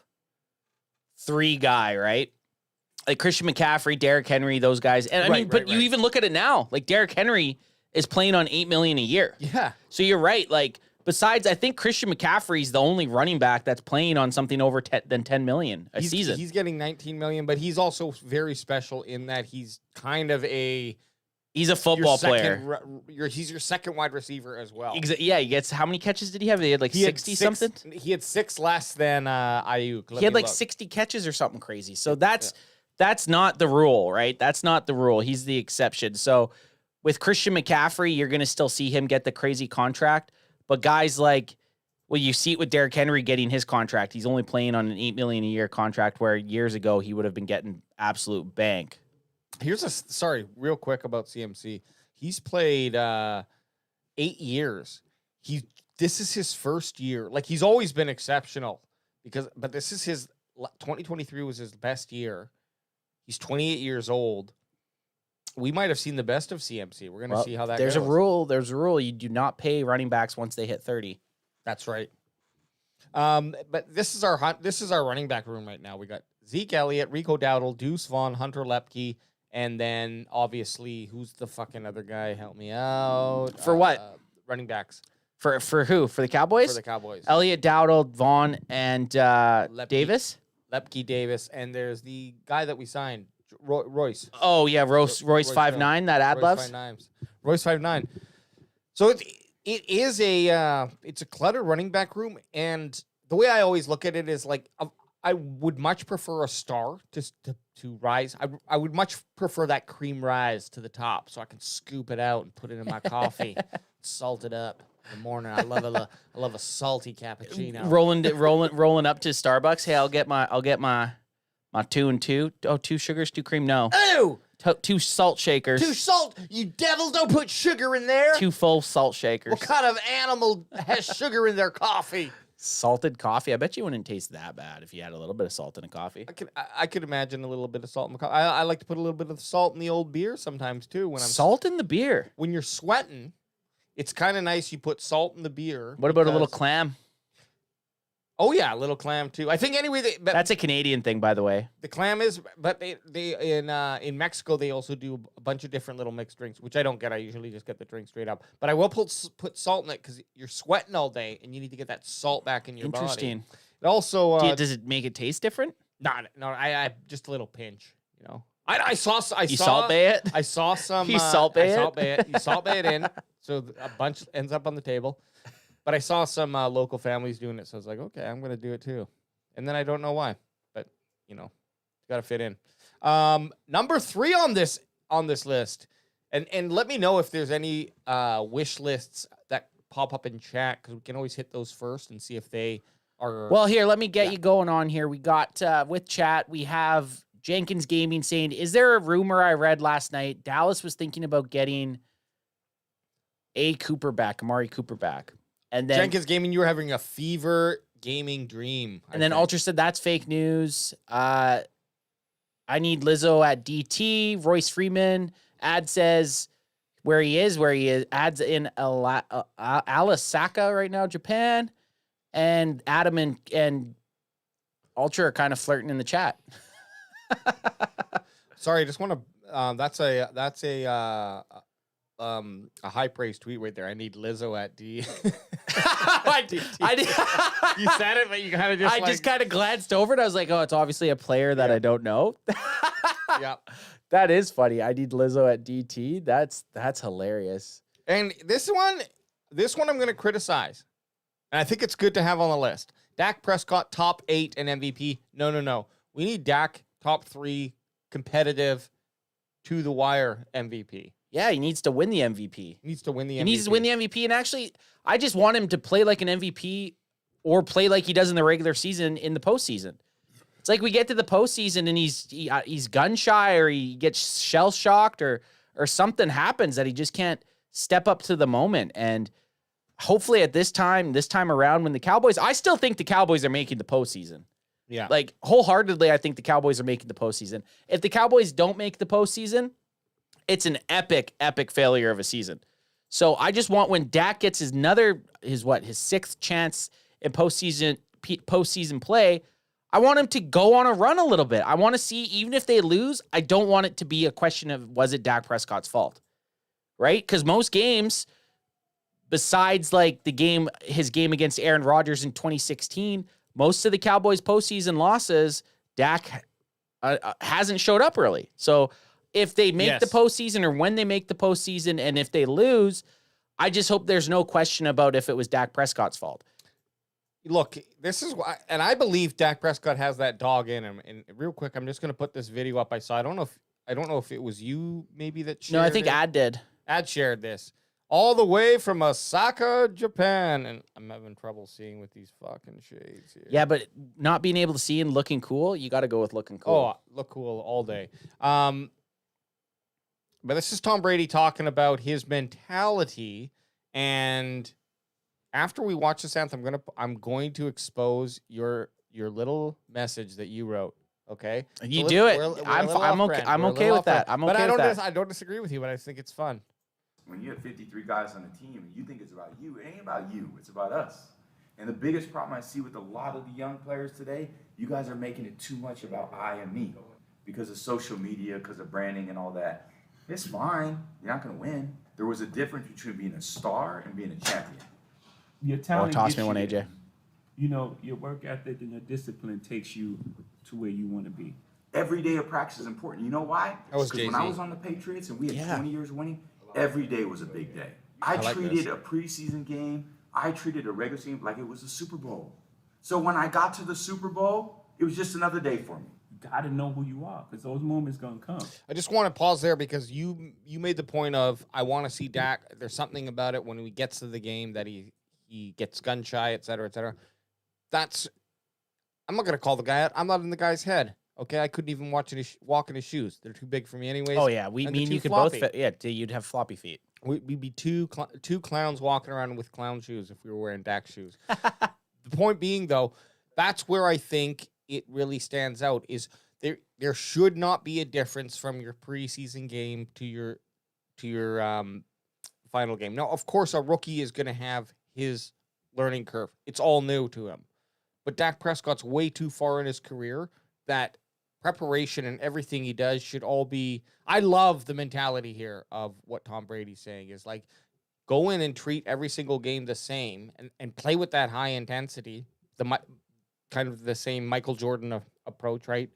S1: 3 guy, right? Like Christian McCaffrey, Derrick Henry, those guys. And you even look at it now. Like Derrick Henry is playing on $8 million a year.
S2: Yeah.
S1: So you're right. Like besides, I think Christian McCaffrey's the only running back that's playing on something over than $10 million a season.
S2: He's getting $19 million, but he's also very special in that he's kind of
S1: he's a football player.
S2: He's your second wide receiver as well.
S1: Yeah, he gets, how many catches did he have? He had 60 something?
S2: He had 6 less than Ayuk.
S1: He had 60 catches or something crazy. So that's not the rule, right? That's not the rule. He's the exception. So with Christian McCaffrey, you're going to still see him get the crazy contract. But guys you see it with Derrick Henry getting his contract. He's only playing on an $8 million a year contract where years ago he would have been getting absolute bank.
S2: Real quick about CMC. He's played 8 years. This is his first year. Like, he's always been exceptional but this is his 2023 was his best year. He's 28 years old. We might have seen the best of CMC. We're going to see how that
S1: There's
S2: goes.
S1: There's a rule. You do not pay running backs once they hit 30.
S2: That's right. But this is our running back room right now. We got Zeke Elliott, Rico Dowdle, Deuce Vaughn, Hunter Lepke, and then obviously who's the fucking other guy? Help me out.
S1: For what?
S2: Running backs
S1: For who? For the Cowboys?
S2: for the Cowboys.
S1: Elliott, Dowdle, Vaughn, and Davis?
S2: Lepke, Davis, and there's the guy that we signed, Royce.
S1: Oh, yeah, Royce 5'9", that ad loves.
S2: Royce 5'9". So it is it's a cluttered running back room, and the way I always look at it is like I would much prefer a star to rise. I would much prefer that cream rise to the top, so I can scoop it out and put it in my coffee, salt it up in the morning. I love a salty cappuccino.
S1: Rolling up to Starbucks. Hey, I'll get my 2 and 2. Oh, 2 sugars, 2 cream. No.
S2: Ew!
S1: 2 salt shakers.
S2: 2 salt. You devil! Don't put sugar in there.
S1: 2 full salt shakers.
S2: What kind of animal has sugar in their coffee?
S1: Salted coffee. I bet you wouldn't taste that bad if you had a little bit of salt in a coffee.
S2: I could imagine a little bit of salt in the coffee. I like to put a little bit of salt in the old beer sometimes too.
S1: Salt in the beer.
S2: When you're sweating, it's kind of nice. You put salt in the beer.
S1: What about a little clam?
S2: Oh yeah, a little clam too. I think anyway.
S1: That's a Canadian thing, by the way.
S2: The clam is, but they in Mexico they also do a bunch of different little mixed drinks, which I don't get. I usually just get the drink straight up. But I will put salt in it because you're sweating all day and you need to get that salt back in your body.
S1: Interesting.
S2: It also
S1: does it make it taste different?
S2: No. I just a little pinch. You know, I saw
S1: Salt Bay it.
S2: I saw some.
S1: You Salt Bay it.
S2: Salt Bay it. You Salt Bay it in, so a bunch ends up on the table. But I saw some local families doing it, so I was like, okay, I'm going to do it too. And then I don't know why, but you know, got to fit in. Number 3 on this list, and let me know if there's any wish lists that pop up in chat because we can always hit those first and see if they are.
S1: Well, here, let me get you going on here. We got with chat. We have Jenkins Gaming saying, "Is there a rumor I read last night? Dallas was thinking about getting Amari Cooper back." And then
S2: Jenkins Gaming, you were having a fever gaming dream.
S1: And then Ultra said that's fake news. I need Lizzo at DT. Royce Freeman ad says where he is. Ad's in Alasaka right now, Japan. And Adam and Ultra are kind of flirting in the chat.
S2: Sorry, I just want to. That's a high praise tweet right there. I need Lizzo at D.
S1: I did.
S2: You said it, but you kind of just.
S1: I just kind of glanced over it. I was like, oh, it's obviously a player that I don't know.
S2: Yeah,
S1: that is funny. I need Lizzo at DT. That's hilarious.
S2: And this one I'm going to criticize, and I think it's good to have on the list. Dak Prescott top 8 and MVP. No. We need Dak top 3 competitive to the wire MVP.
S1: Yeah, he needs to win the MVP.
S2: He needs to win the
S1: MVP. And actually, I just want him to play like an MVP or play like he does in the regular season in the postseason. It's like we get to the postseason and he's gun shy or he gets shell shocked or something happens that he just can't step up to the moment. And hopefully at this time around when the Cowboys, I still think the Cowboys are making the postseason.
S2: Yeah.
S1: Like wholeheartedly, I think the Cowboys are making the postseason. If the Cowboys don't make the postseason, it's an epic failure of a season. So I just want when Dak gets his 6th chance in postseason play, I want him to go on a run a little bit. I want to see, even if they lose, I don't want it to be a question of was it Dak Prescott's fault, right? Because most games, besides like his game against Aaron Rodgers in 2016, most of the Cowboys postseason losses, Dak hasn't showed up early. So if they make the postseason or when they make the postseason and if they lose, I just hope there's no question about if it was Dak Prescott's fault.
S2: Look, this is why, and I believe Dak Prescott has that dog in him. And real quick, I'm just going to put this video up I saw. I don't know if it was you maybe that shared it.
S1: No, I think Ad did.
S2: Ad shared this. All the way from Osaka, Japan. And I'm having trouble seeing with these fucking shades here.
S1: Yeah, but not being able to see and looking cool, you got to go with looking cool.
S2: Oh, look cool all day. But this is Tom Brady talking about his mentality, and after we watch this anthem, I'm going to expose your your little message that you wrote. Okay,
S1: You
S2: So
S1: do
S2: we're-
S1: it.
S2: we're a
S1: I'm
S2: little
S1: okay.
S2: off-brand.
S1: I'm
S2: We're a
S1: okay
S2: little
S1: with that.
S2: off-brand.
S1: I'm
S2: But
S1: okay with that.
S2: I don't disagree with you, but I think it's fun.
S6: When you have 53 guys on the team and you think it's about you, it ain't about you, it's about us. And the biggest problem I see with a lot of the young players today, you guys are making it too much about I and me because of social media, because of branding and all that. It's fine, you're not gonna win. There was a difference between being a star and being a champion.
S5: Your talent
S1: toss
S5: gets
S1: me one,
S5: you
S1: AJ.
S5: there. You know, your work ethic and your discipline takes you to where you want to be.
S6: Every day of practice is important. You know why?
S2: That was
S6: Because when I
S2: Jay-Z.
S6: was on the Patriots and we had
S1: Yeah.
S6: 20 years winning, every day was a big day. I
S2: like
S6: treated
S2: this.
S6: a preseason game, I treated a regular season like it was a Super Bowl. So when I got to the Super Bowl, it was just another day for me.
S5: You got to know who you are because those moments going to come.
S2: I just want to pause there because you made the point of I want to see Dak. There's something about it when he gets to the game that he gets gun shy, et cetera, et cetera. That's I'm not gonna call the guy out. I'm not in the guy's head. Okay, I couldn't even walk in his shoes. They're too big for me, anyways.
S1: Oh yeah,
S2: And
S1: me
S2: they're
S1: and
S2: too
S1: you could
S2: floppy.
S1: both fit. Yeah, you'd have floppy feet.
S2: We'd be two clowns walking around with clown shoes if we were wearing Dak shoes. The point being, though, that's where I think it really stands out. Is there should not be a difference from your preseason game to your final game. Now, of course, a rookie is going to have his learning curve. It's all new to him. But Dak Prescott's way too far in his career that preparation and everything he does should all be. I love the mentality here of what Tom Brady's saying is like, go in and treat every single game the same and play with that high intensity, kind of the same Michael Jordan approach, right?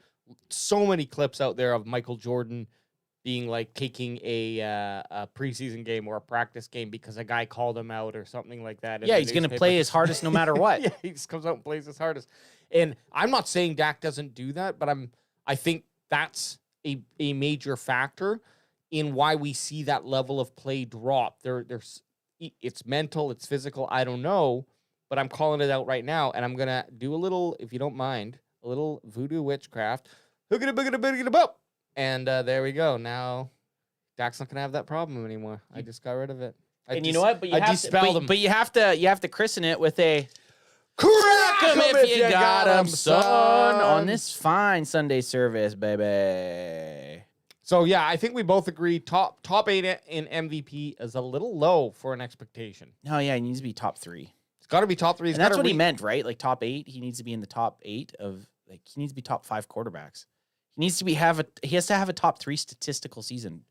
S2: So many clips out there of Michael Jordan being like taking a preseason game or a practice game because a guy called him out or something like that. in
S1: Yeah,
S2: the
S1: he's gonna
S2: newspaper.
S1: play his hardest no matter what.
S2: Yeah, he just comes out and plays his hardest. And I'm not saying Dak doesn't do that, but I think that's a major factor in why we see that level of play drop. There's it's mental, it's physical, I don't know, but I'm calling it out right now, and I'm gonna do a little, if you don't mind, a little voodoo witchcraft. Hookity boogity boogity boop. And there we go. Now Dak's not gonna have that problem anymore. I just got rid of it.
S1: And you know what? But you
S2: I
S1: have
S2: dispelled
S1: to,
S2: him.
S1: but you have to christen it with a
S2: Crack 'em
S1: if you got 'em, son, on this fine Sunday service, baby.
S2: So yeah, I think we both agree top 8 in MVP is a little low for an expectation.
S1: No, yeah, he needs to be top 3.
S2: It's got to be top 3.
S1: And that's what he meant, right? Like top 8. He needs to be in the top 8 of like he needs to be top 5 quarterbacks. He needs to be he has to have a top 3 statistical season.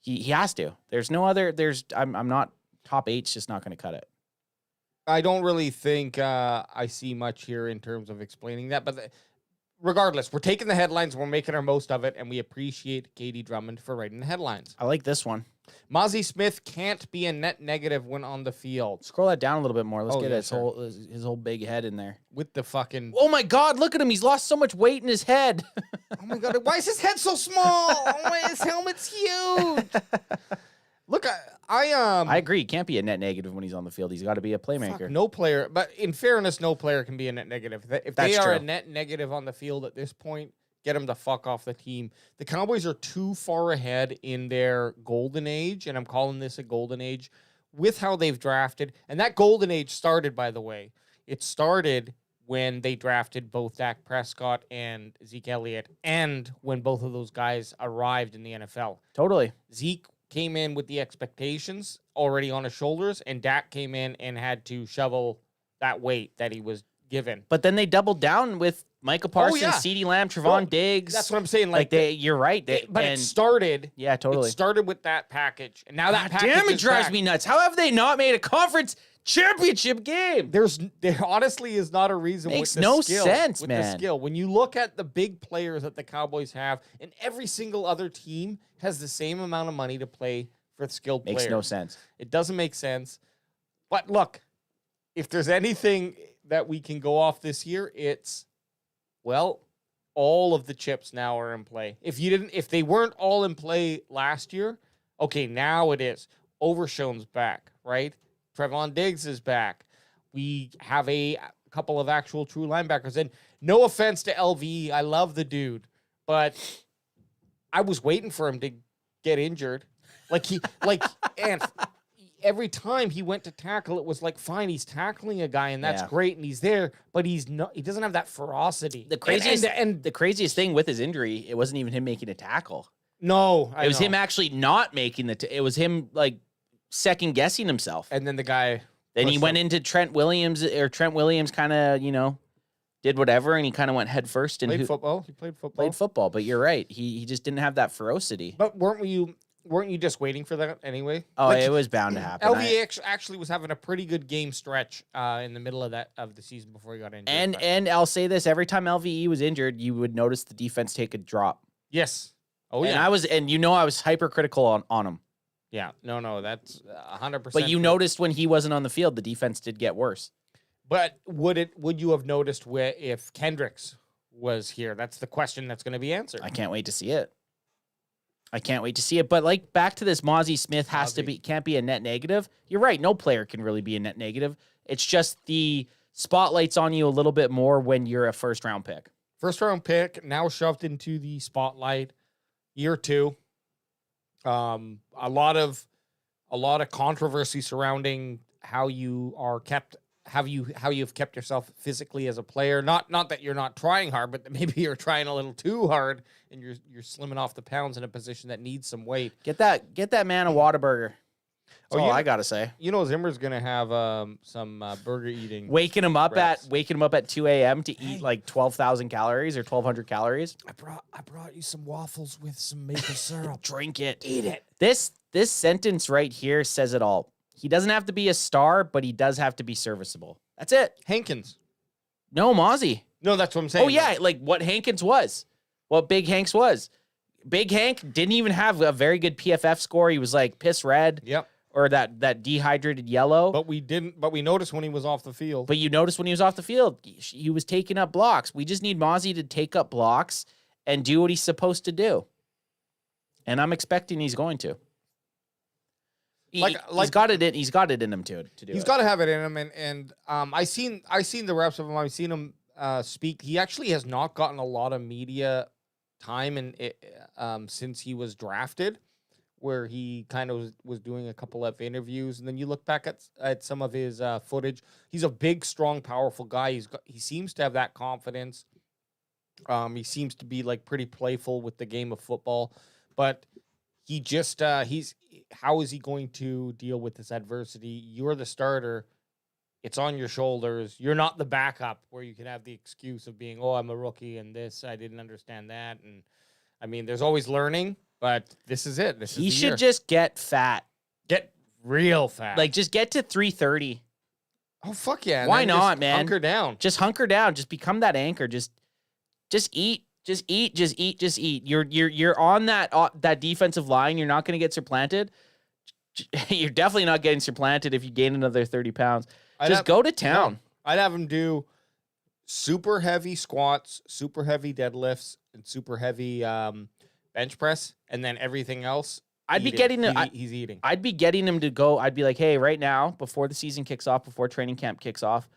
S1: He has to. There's no other. I'm not top 8's just not going to cut it.
S2: I don't really think I see much here in terms of explaining that, but regardless, we're taking the headlines, we're making our most of it, and we appreciate Katie Drummond for writing the headlines.
S1: I like this one.
S2: Mozzie Smith can't be a net negative when on the field.
S1: Scroll that down a little bit more. Let's
S2: Oh,
S1: get
S2: yeah,
S1: his whole big head in there.
S2: With the fucking...
S1: Oh my God! Look at him. He's lost so much weight in his head.
S2: Oh my God, why is his head so small? Oh, his helmet's huge. Look,
S1: I agree. He can't be a net negative when he's on the field. He's got to be a playmaker.
S2: Fuck, no player, but in fairness, no player can be a net negative. If
S1: That's
S2: they are a
S1: true.
S2: net negative on the field at this point, get them the fuck off the team. The Cowboys are too far ahead in their golden age, and I'm calling this a golden age, with how they've drafted. And that golden age started, by the way. It started when they drafted both Dak Prescott and Zeke Elliott, and when both of those guys arrived in the NFL.
S1: Totally.
S2: Zeke came in with the expectations already on his shoulders, and Dak came in and had to shovel that weight that he was given.
S1: But then they doubled down with Michael Parsons,
S2: yeah.
S1: CeeDee Lamb, Trevon
S2: Well,
S1: Diggs.
S2: That's what I'm saying.
S1: Like you're right.
S2: But it started.
S1: Yeah, totally.
S2: It started with that package, and now that package
S1: Damn, it
S2: is
S1: drives
S2: back.
S1: me nuts. How have they not made a conference championship game?
S2: There honestly is not a reason.
S1: Makes
S2: with the
S1: no
S2: skill,
S1: sense,
S2: with
S1: man.
S2: The skill. When you look at the big players that the Cowboys have, and every single other team has the same amount of money to play for skilled
S1: Makes
S2: players.
S1: no sense.
S2: It doesn't make sense. But look, if there's anything that we can go off this year, it's, well, all of the chips now are in play. If they weren't all in play last year, okay, now it is. Overshown's back, right? Trevon Diggs is back. We have a couple of actual true linebackers. And no offense to LV, I love the dude, but I was waiting for him to get injured. And every time he went to tackle, it was like, fine, he's tackling a guy, and that's
S1: Yeah.
S2: great, and he's there, but he doesn't have that ferocity.
S1: The craziest
S2: and
S1: the craziest thing with his injury, it wasn't even him making a tackle.
S2: no,
S1: It was him actually not making it was him like second guessing himself.
S2: and then the guy.
S1: Then he
S2: pushed
S1: went
S2: him.
S1: into Trent Williams kind of, did whatever, and he kind of went head first and
S2: Played football. He played football.
S1: played football. But you're right. He just didn't have that ferocity.
S2: But weren't you just waiting for that anyway?
S1: Oh,
S2: Like,
S1: it was bound to happen.
S2: LV actually was having a pretty good game stretch in the middle of the season before he got injured.
S1: And I'll say this, every time LVE was injured, you would notice the defense take a drop.
S2: yes, oh
S1: And
S2: yeah,
S1: I was hypercritical on him.
S2: yeah, no, that's 100%.
S1: But you noticed when he wasn't on the field, the defense did get worse.
S2: But would you have noticed if Kendricks was here? That's the question that's going to be answered.
S1: I can't wait to see it. But like back to this, Mozzie Smith can't be a net negative. You're right. No player can really be a net negative. It's just the spotlight's on you a little bit more when you're a first round pick.
S2: First round pick, now shoved into the spotlight. Year 2. A lot of controversy surrounding how you are kept. How you've kept yourself physically as a player. Not that you're not trying hard, but that maybe you're trying a little too hard and you're slimming off the pounds in a position that needs some weight.
S1: Get that man a Whataburger. That's all
S2: yeah.
S1: I gotta say.
S2: You know, Zimmer's gonna have some burger eating.
S1: Waking him up
S2: reps.
S1: at 2 a.m. to eat like 12,000 calories or 1,200 calories.
S2: I brought you some waffles with some maple syrup.
S1: Drink it.
S2: Eat it.
S1: This sentence right here says it all. He doesn't have to be a star, but he does have to be serviceable. That's it.
S2: Hankins.
S1: No, Mozzie.
S2: No, that's what I'm saying.
S1: Oh, yeah, like what Hankins was. What Big Hank's was. Big Hank didn't even have a very good PFF score. He was like piss red.
S2: Yep.
S1: Or that dehydrated yellow.
S2: But we noticed when he was off the field.
S1: But you noticed when he was off the field, he was taking up blocks. We just need Mozzie to take up blocks and do what he's supposed to do. And I'm expecting he's going to. He's got it in him to do.
S2: He's got to have it in him, and I seen the reps of him. I've seen him speak. He actually has not gotten a lot of media time since he was drafted, where he kind of was doing a couple of interviews, and then you look back at some of his footage. He's a big, strong, powerful guy. He seems to have that confidence. He seems to be like pretty playful with the game of football, but he just how is he going to deal with this adversity? You're the starter. It's on your shoulders. You're not the backup where you can have the excuse of being, oh, I'm a rookie and this, I didn't understand that. And I mean, there's always learning, but this is it.
S1: He should just get fat.
S2: Get real fat.
S1: Like just get to 330.
S2: Oh, fuck yeah.
S1: Why not, man?
S2: Hunker down.
S1: Just hunker down. Just become that anchor. Just eat. Just eat. You're on that defensive line. You're not going to get supplanted. You're definitely not getting supplanted if you gain another 30 pounds. Go to town.
S2: No, I'd have him do super heavy squats, super heavy deadlifts, and super heavy bench press, and then everything else. He's eating.
S1: I'd be getting him to go. I'd be like, hey, right now, before the season kicks off, before training camp kicks off,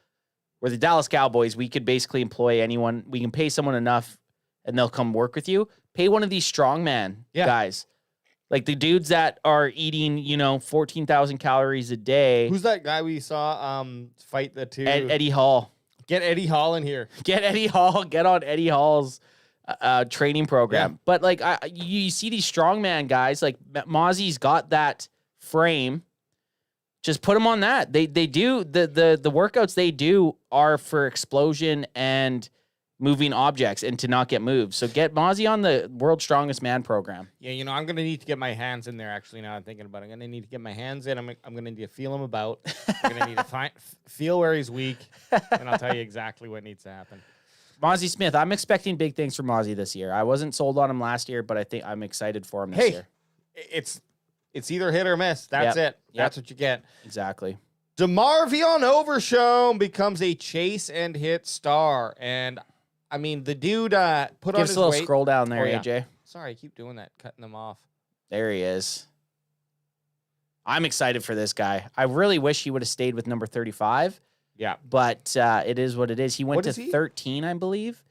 S1: we're the Dallas Cowboys. We could basically employ anyone. We can pay someone enough and they'll come work with you. Pay one of these strongman guys. Like the dudes that are eating, 14,000 calories a day.
S2: Who's that guy we saw fight the two?
S1: Eddie Hall.
S2: Get Eddie Hall in here.
S1: Get Eddie Hall. Get on Eddie Hall's training program. Yeah. But like you see these strongman guys, like Mozzie's got that frame. Just put them on that. They do the workouts they do are for explosion and moving objects and to not get moved. So get Mozzie on the World's Strongest Man program.
S2: Yeah, I'm going to need to get my hands in there, actually, now I'm thinking about it. I'm going to need to get my hands in. I'm going to need to feel him about. I'm going to need to feel where he's weak, and I'll tell you exactly what needs to happen.
S1: Mozzie Smith, I'm expecting big things from Mozzie this year. I wasn't sold on him last year, but I think I'm excited for him this year.
S2: It's either hit or miss. That's it. That's what you get.
S1: Exactly.
S2: DeMarvion Overshown becomes a chase and hit star, and I mean, the dude put on his weight.
S1: Give us a little scroll down there, AJ.
S2: Sorry, I keep doing that, cutting them off.
S1: There he is. I'm excited for this guy. I really wish he would have stayed with number 35.
S2: Yeah.
S1: But it is what it is. He went to 13, I believe.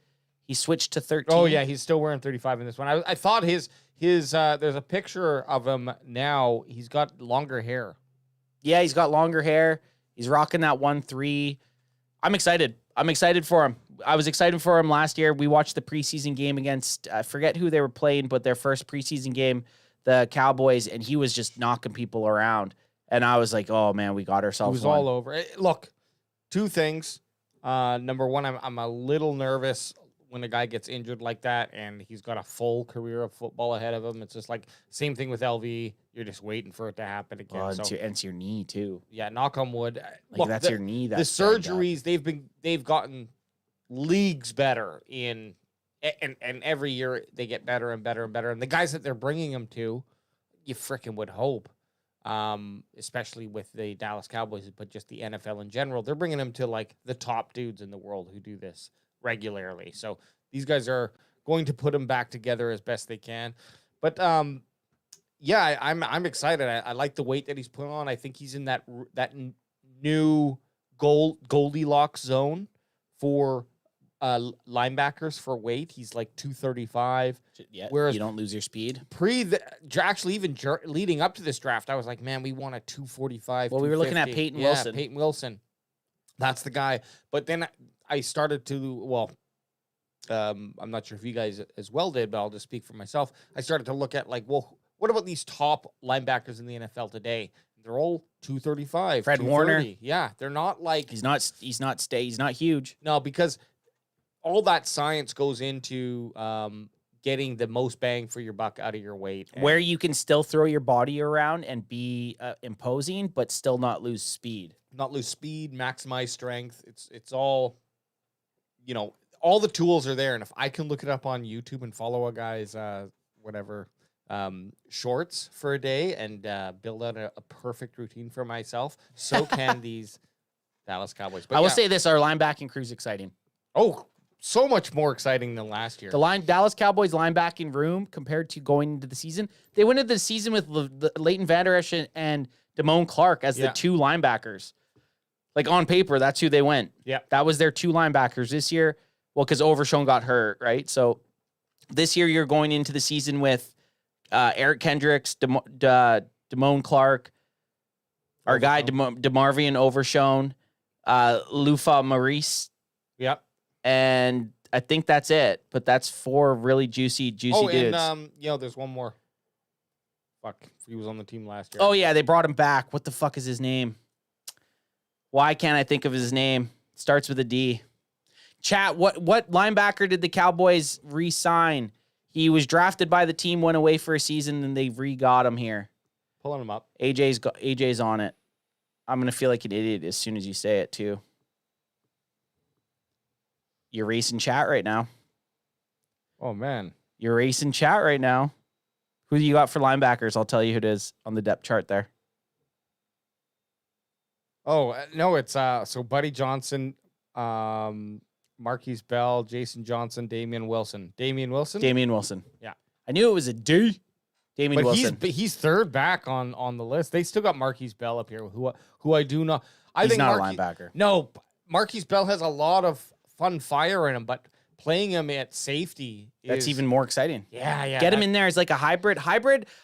S1: He switched to 13.
S2: Oh, yeah, he's still wearing 35 in this one. I thought his there's a picture of him now. He's got longer hair.
S1: Yeah, he's got longer hair. He's rocking that 1-3. I'm excited. I'm excited for him. I was excited for him last year. We watched the preseason game against, I forget who they were playing, but their first preseason game, the Cowboys, and he was just knocking people around. And I was like, oh, man, we got ourselves
S2: It was
S1: one.
S2: all over. Look, two things. Number one, I'm a little nervous when a guy gets injured like that and he's got a full career of football ahead of him. It's just like same thing with LV. You're just waiting for it to happen again.
S1: Oh, and it's your knee, too.
S2: Yeah, knock on wood.
S1: Like,
S2: Look,
S1: that's your knee.
S2: The
S1: That's banged up.
S2: surgeries, they've gotten leagues better in, and every year they get better and better and better. And the guys that they're bringing them to, you freaking would hope, especially with the Dallas Cowboys, but just the NFL in general, they're bringing them to like the top dudes in the world who do this regularly. So these guys are going to put them back together as best they can. But yeah, I'm excited. I like the weight that he's put on. I think he's in that new Goldilocks zone for linebackers for weight. He's like 235.
S1: Yeah,
S2: whereas
S1: you don't lose your speed.
S2: Actually, even leading up to this draft, I was like, man, we want a 245.
S1: Well, we were looking at
S2: 250.
S1: Peyton Wilson.
S2: Peyton Wilson. That's the guy. But then I started to, I'm not sure if you guys as well did, but I'll just speak for myself. I started to look at like, well, what about these top linebackers in the NFL today? They're all 235.
S1: Fred
S2: 230.
S1: Warner.
S2: Yeah, they're not like
S1: He's not huge.
S2: no, because all that science goes into getting the most bang for your buck out of your weight.
S1: Where you can still throw your body around and be imposing, but still not lose speed.
S2: Not lose speed, maximize strength. It's all, all the tools are there. And if I can look it up on YouTube and follow a guy's shorts for a day and build out a perfect routine for myself, so can these Dallas Cowboys. But
S1: I will say this: our linebacking crew's exciting.
S2: oh, so much more exciting than last year.
S1: The Dallas Cowboys linebacking room compared to going into the season, they went into the season with Leighton Vander Esch and Damone Clark as the two linebackers. Like on paper, that's who they went.
S2: Yeah,
S1: that was their two linebackers this year. Well, because Overshown got hurt, right? So this year you're going into the season with Eric Kendricks, Damone Clark, our guy DeMarvion Overshown, Lufa Maurice.
S2: Yep.
S1: And I think that's it. But that's four really juicy dudes.
S2: And there's one more. Fuck, he was on the team last year.
S1: Oh yeah, they brought him back. What the fuck is his name? Why can't I think of his name? Starts with a D. Chat, what linebacker did the Cowboys re-sign? He was drafted by the team, went away for a season, and they re-got him here.
S2: Pulling him up.
S1: AJ's on it. I'm going to feel like an idiot as soon as you say it, too. You're racing chat right now.
S2: Oh, man.
S1: You're racing chat right now. Who do you got for linebackers? I'll tell you who it is on the depth chart there.
S2: Oh, no, it's so Buddy Johnson, Marquise Bell, Jason Johnson, Damian Wilson. Damian Wilson? Yeah.
S1: I knew it was a D. Damian Wilson.
S2: He's third back on the list. They still got Marquise Bell up here, who I do not.
S1: He's not a linebacker.
S2: No, Marquise Bell has a lot of fun fire in him, but playing him at safety
S1: that's even more exciting.
S2: Yeah.
S1: Get him in there as like a hybrid.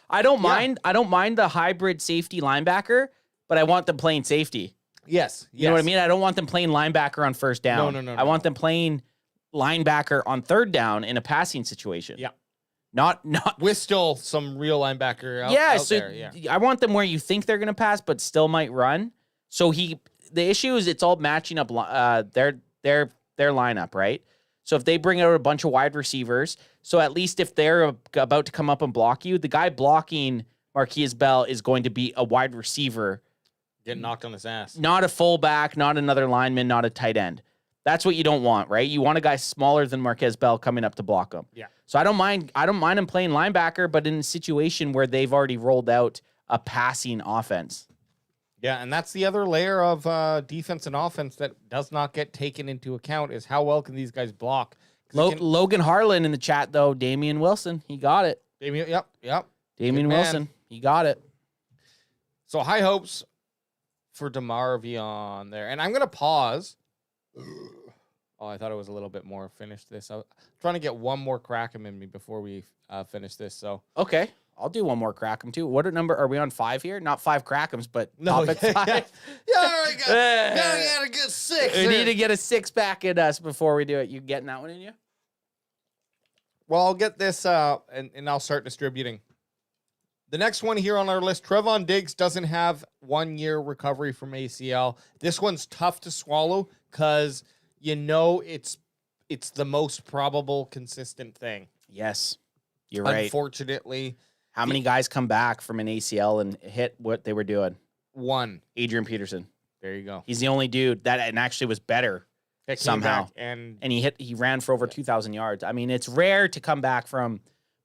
S1: I don't mind the hybrid safety linebacker, but I want them playing safety.
S2: Yes.
S1: You know what I mean? I don't want them playing linebacker on first down.
S2: No.
S1: I want them playing linebacker on third down in a passing situation.
S2: Yeah.
S1: Not
S2: with still some real linebacker out there. Yeah.
S1: I want them where you think they're going to pass, but still might run. So the issue is it's all matching up their lineup, right? So if they bring out a bunch of wide receivers, so at least if they're about to come up and block you, the guy blocking Marquise Bell is going to be a wide receiver.
S2: Getting knocked on his ass.
S1: Not a fullback, not another lineman, not a tight end. That's what you don't want, right? You want a guy smaller than Marquise Bell coming up to block him.
S2: Yeah.
S1: So I don't mind him playing linebacker, but in a situation where they've already rolled out a passing offense.
S2: Yeah, and that's the other layer of defense and offense that does not get taken into account is how well can these guys block.
S1: Logan Harlan in the chat, though. Damian Wilson, he got it.
S2: Yep.
S1: Damian Wilson, he got it.
S2: So high hopes for DeMarvion there. And I'm going to pause. Oh, I thought it was a little bit more. Finish this. I'm trying to get one more crack in me before we finish this. So
S1: okay. I'll do one more Crackem too. What number are we on? 5 here? Not 5 Crackems, but topic 5.
S2: Yeah, all right, gotta get a good 6.
S1: We need to get a 6 back in us before we do it. You getting that one in you?
S2: Well, I'll get this and I'll start distributing. The next one here on our list, Trevon Diggs doesn't have 1 year recovery from ACL. This one's tough to swallow because it's the most probable consistent thing.
S1: Yes, you're right.
S2: Unfortunately.
S1: How many guys come back from an ACL and hit what they were doing?
S2: 1.
S1: Adrian Peterson.
S2: There you go.
S1: He's the only dude that and actually was better somehow.
S2: And
S1: he ran for over 2,000 yards. I mean, it's rare to come back from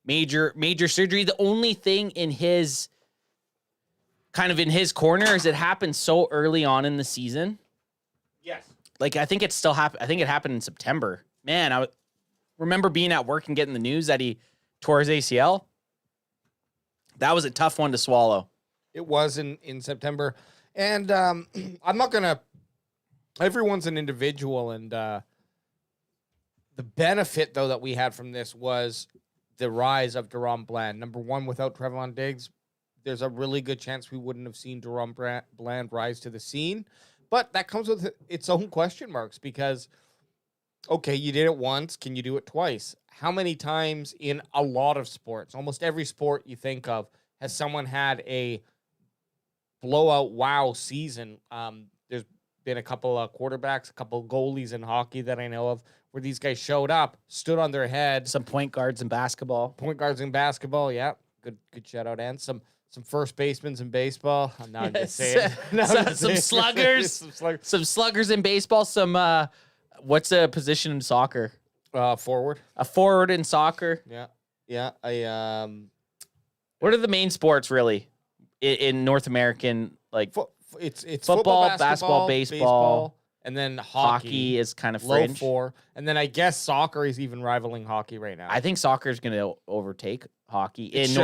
S1: major surgery. The only thing in his corner is it happened so early on in the season.
S2: yes.
S1: Like, I think it still happened. I think it happened in September. Man, I remember being at work and getting the news that he tore his ACL. That was a tough one to swallow.
S2: It was in September. And I'm not going to... Everyone's an individual, and the benefit, though, that we had from this was the rise of Deron Bland. Number 1, without Trevon Diggs, there's a really good chance we wouldn't have seen Deron Bland rise to the scene. But that comes with its own question marks because, okay, you did it once. Can you do it twice? How many times in a lot of sports, almost every sport you think of, has someone had a blowout wow season? There's been a couple of quarterbacks, a couple of goalies in hockey that I know of where these guys showed up, stood on their head.
S1: Some point guards in basketball.
S2: Point guards in basketball, yeah. Good shout out. And some first basemen in baseball. I'm not just saying.
S1: Some sluggers. Some sluggers in baseball. Some, what's a position in soccer?
S2: Forward.
S1: A forward in soccer.
S2: Yeah.
S1: What are the main sports, really, in North American, like...
S2: It's
S1: football, basketball, baseball,
S2: and then
S1: hockey is kind of
S2: low
S1: fringe.
S2: 4, and then I guess soccer is even rivaling hockey right now.
S1: I think soccer is going to overtake hockey
S2: It
S1: in
S2: should.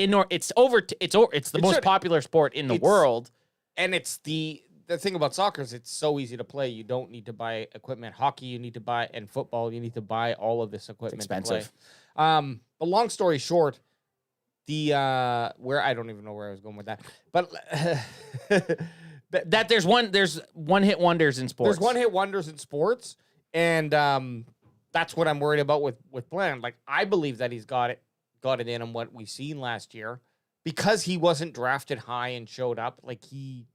S1: North. It's the most
S2: should.
S1: popular sport in the world.
S2: And it's the thing about soccer is it's so easy to play. You don't need to buy equipment. Hockey you need to buy, and football you need to buy all of this equipment.
S1: It's expensive.
S2: To play. But long story short, where I don't even know where I was going with that, but
S1: that there's one hit wonders in sports.
S2: There's one hit wonders in sports, and that's what I'm worried about with Bland. Like, I believe that he's got it in him what we've seen last year because he wasn't drafted high and showed up. Like, he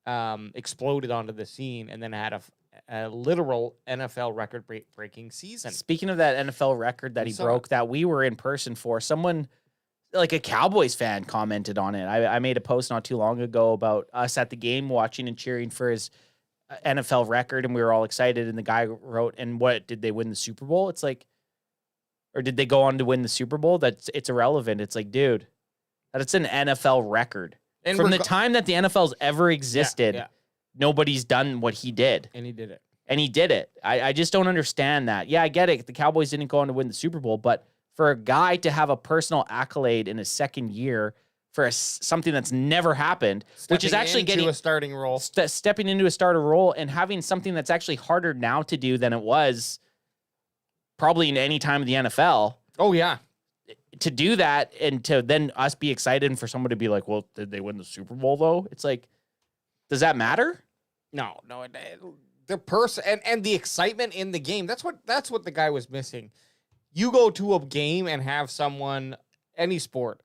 S2: exploded onto the scene and then had a literal NFL record breaking season.
S1: Speaking of that NFL record that he broke, that we were in person for, someone like a Cowboys fan commented on it. I made a post not too long ago about us at the game watching and cheering for his NFL record, and we were all excited. And the guy wrote, "And what, did they win the Super Bowl?" It's like, or did they go on to win the Super Bowl? It's irrelevant. It's like, dude, that's an NFL record. And from the time that the NFL's ever existed, nobody's done what he did.
S2: And he did it.
S1: I just don't understand that. Yeah, I get it. The Cowboys didn't go on to win the Super Bowl, but for a guy to have a personal accolade in his second year for something that's never happened, which is actually getting
S2: a starting role,
S1: stepping into a starter role and having something that's actually harder now to do than it was probably in any time of the NFL.
S2: Oh, yeah.
S1: To do that and to then us be excited and for someone to be like, well, did they win the Super Bowl though? It's like, does that matter?
S2: No. The person and the excitement in the game, that's what the guy was missing. You go to a game and have someone, any sport,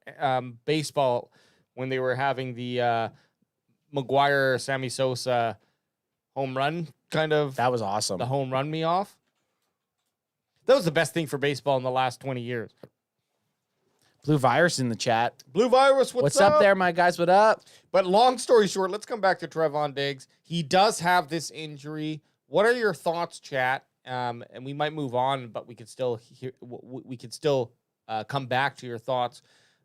S2: baseball, when they were having the Maguire, Sammy Sosa home run kind of.
S1: That was awesome.
S2: The home run me off. That was the best thing for baseball in the last 20 years.
S1: Blue Virus in the chat.
S2: Blue Virus, what's up?
S1: What's up there, my guys? What up?
S2: But long story short, let's come back to Trevon Diggs. He does have this injury. What are your thoughts, chat? And we might move on, but we could still come back to your thoughts.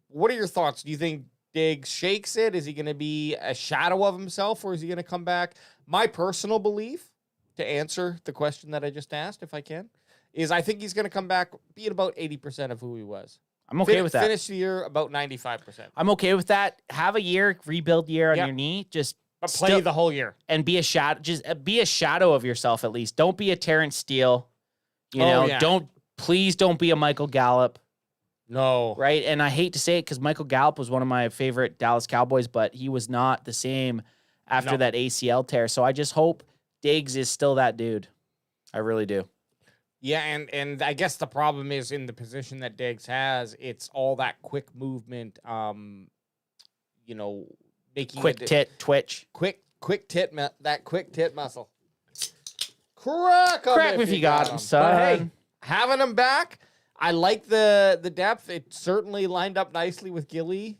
S2: What are your thoughts? Do you think Diggs shakes it? Is he going to be a shadow of himself, or is he going to come back? My personal belief, to answer the question that I just asked, if I can, is I think he's going to come back, be at about 80% of who he was.
S1: I'm okay with that.
S2: Finish the year about 95%.
S1: I'm okay with that. Have a year, rebuild year on your knee. Just
S2: but play the whole year
S1: and be a shadow. Just be a shadow of yourself at least. Don't be a Terrence Steele. Please don't be a Michael Gallup.
S2: No.
S1: right? And I hate to say it because Michael Gallup was one of my favorite Dallas Cowboys, but he was not the same after that ACL tear. So I just hope Diggs is still that dude. I really do.
S2: Yeah, and I guess the problem is in the position that Diggs has, it's all that quick movement, making
S1: Quick tit twitch.
S2: quick tit muscle. Crack 'em
S1: if you got him, son.
S2: But hey, having him back, I like the depth. It certainly lined up nicely with Gilly,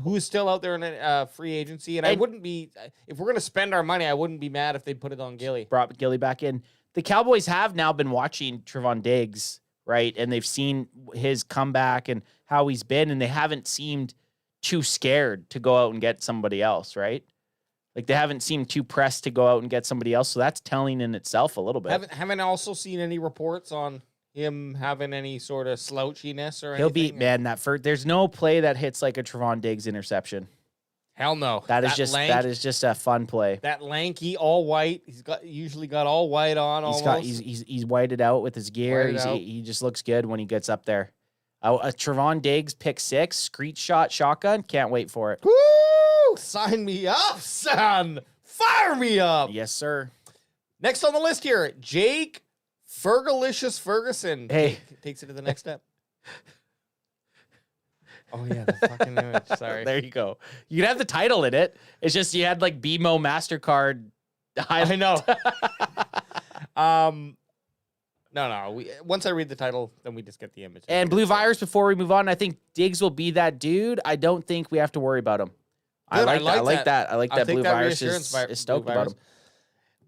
S2: who's still out there in a free agency. And I wouldn't be, if we're going to spend our money, I wouldn't be mad if they put it on Gilly.
S1: Brought Gilly back in. The Cowboys have now been watching Trevon Diggs, right? And they've seen his comeback and how he's been, and they haven't seemed too scared to go out and get somebody else, right? Like they haven't seemed too pressed to go out and get somebody else. So that's telling in itself a little bit.
S2: Haven't also seen any reports on him having any sort of slouchiness or anything.
S1: He'll be, man, there's no play that hits like a Trevon Diggs interception.
S2: Hell no.
S1: That is just a fun play.
S2: That lanky, all white. He's usually got all white on.
S1: He's whited out with his gear. He just looks good when he gets up there. A Trevon Diggs pick 6, screech shot, shotgun. Can't wait for it.
S2: Woo! Sign me up, son. Fire me up.
S1: Yes, sir.
S2: Next on the list here, Jake Fergalicious Ferguson.
S1: Hey.
S2: Takes it to the next step. Oh, yeah, the fucking image. Sorry.
S1: There you go. You can have the title in it. It's just you had like BMO MasterCard.
S2: I know. No. Once I read the title, then we just get the image.
S1: And Blue Virus, before we move on, I think Diggs will be that dude. I don't think we have to worry about him. I like that. I like that Blue Virus is stoked about him.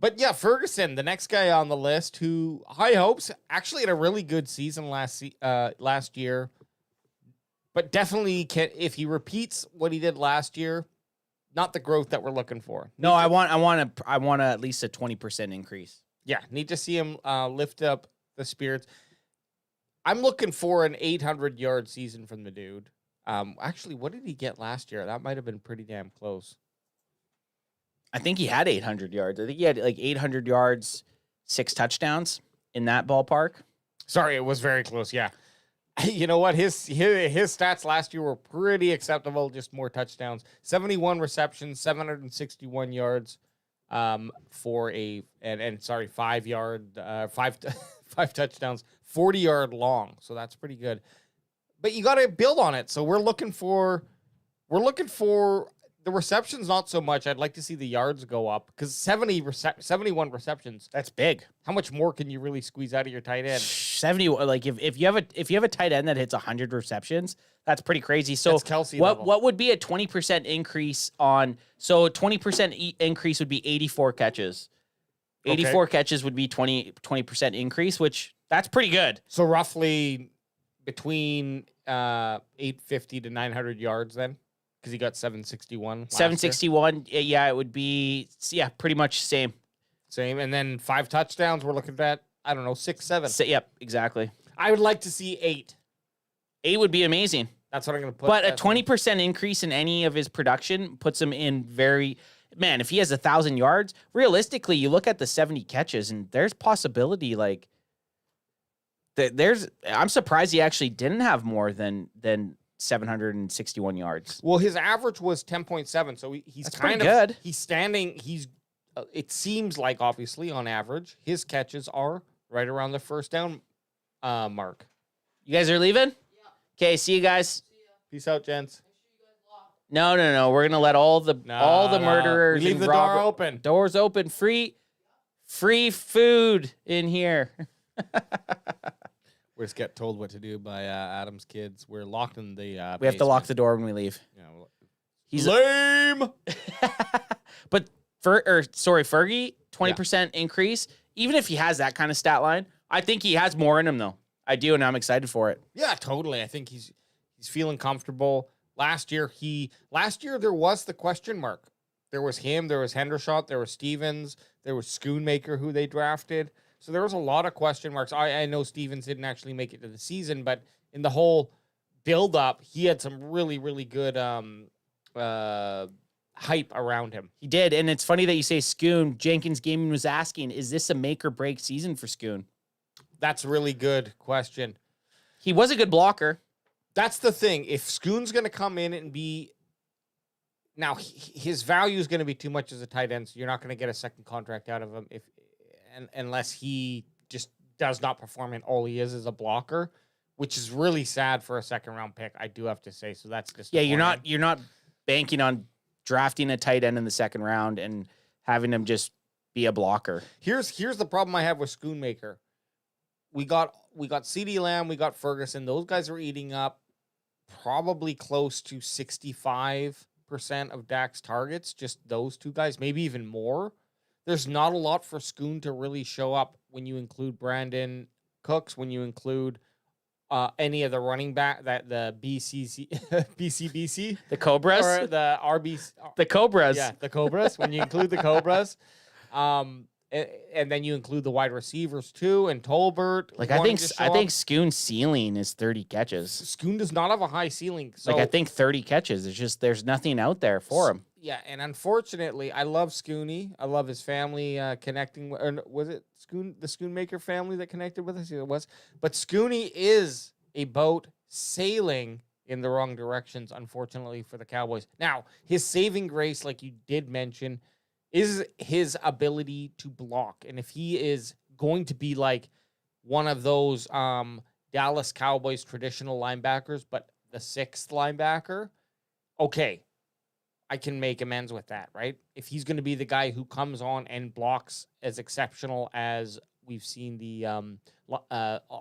S2: But yeah, Ferguson, the next guy on the list, who high hopes, actually had a really good season last year. But definitely if he repeats what he did last year, not the growth that we're looking for.
S1: No, I want at least a 20% increase.
S2: Yeah, need to see him lift up the spirits. I'm looking for an 800-yard season from the dude. Actually, what did he get last year? That might have been pretty damn close.
S1: I think he had 800 yards. I think he had like 800 yards, 6 touchdowns in that ballpark.
S2: Sorry, it was very close. Yeah. You know what? His stats last year were pretty acceptable, just more touchdowns. 71 receptions, 761 yards for 5 touchdowns, 40-yard long. So that's pretty good. But you got to build on it. So we're looking for the receptions, not so much. I'd like to see the yards go up because 71 receptions.
S1: That's big.
S2: How much more can you really squeeze out of your tight end?
S1: 70. Like if you have a tight end that hits 100 receptions, that's pretty crazy. So
S2: that's Kelsey level.
S1: What would be a 20% increase on? So a 20% increase would be 84 catches. 84 catches would be 20% increase, which that's pretty good.
S2: So roughly between 850 to 900 yards then. Because he got 761.
S1: 761, yeah, it would be, pretty much same.
S2: Same, and then 5 touchdowns, we're looking at, 6, 7.
S1: Yep, exactly.
S2: I would like to see 8.
S1: 8 would be amazing.
S2: That's what I'm going to put.
S1: But a 20% increase in any of his production puts him in man, if he has 1,000 yards, realistically, you look at the 70 catches, and there's possibility, like, I'm surprised he actually didn't have more than 761 yards.
S2: Well, his average was 10.7, so he's
S1: That's
S2: kind of
S1: good.
S2: He's standing. It seems like obviously on average his catches are right around the first down mark.
S1: You guys are leaving? Yeah. Okay, see you guys.
S2: Peace out, gents.
S1: No. We're gonna let all the murderers.
S2: We leave the door open.
S1: Doors open. Free food in here.
S2: We just get told what to do by Adam's kids. We're locked in the
S1: we have to lock the door when we leave.
S2: Yeah,
S1: he's
S2: lame.
S1: But Fergie, 20% increase. Even if he has that kind of stat line, I think he has more in him though. I do, and I'm excited for it.
S2: Yeah, totally. I think he's feeling comfortable. Last year there was the question mark. There was him, there was Hendershot, there was Stevens, there was Schoonmaker who they drafted. So there was a lot of question marks. I know Stevens didn't actually make it to the season, but in the whole build-up, he had some really, really good hype around him.
S1: He did, and it's funny that you say Schoon. Jenkins Gaming was asking, is this a make-or-break season for Schoon?
S2: That's a really good question.
S1: He was a good blocker.
S2: That's the thing. If Schoon's going to come in and be now, his value is going to be too much as a tight end, so you're not going to get a second contract out of him unless he just does not perform and all he is a blocker, which is really sad for a second round pick. I do have to say. So that's just
S1: you're not banking on drafting a tight end in the second round and having him just be a blocker.
S2: Here's the problem I have with Schoonmaker. We got CeeDee Lamb, we got Ferguson. Those guys are eating up probably close to 65% of Dak's targets. Just those two guys, maybe even more. There's not a lot for Schoon to really show up when you include Brandon Cooks, when you include any of the running back the BCBC,
S1: the Cobras,
S2: or the RB,
S1: the Cobras,
S2: yeah, the Cobras. When you include the Cobras, and then you include the wide receivers too, and Tolbert.
S1: Like I think Schoon's ceiling is 30 catches.
S2: Schoon does not have a high ceiling. So,
S1: I think 30 catches. It's just there's nothing out there for him.
S2: Yeah, and unfortunately, I love Scooney. I love his family connecting. Or was it the Schoonmaker family that connected with us? Yeah, it was. But Scooney is a boat sailing in the wrong directions, unfortunately, for the Cowboys. Now, his saving grace, like you did mention, is his ability to block. And if he is going to be like one of those Dallas Cowboys traditional linebackers, but the sixth linebacker, okay, I can make amends with that, right? If he's going to be the guy who comes on and blocks as exceptional as we've seen the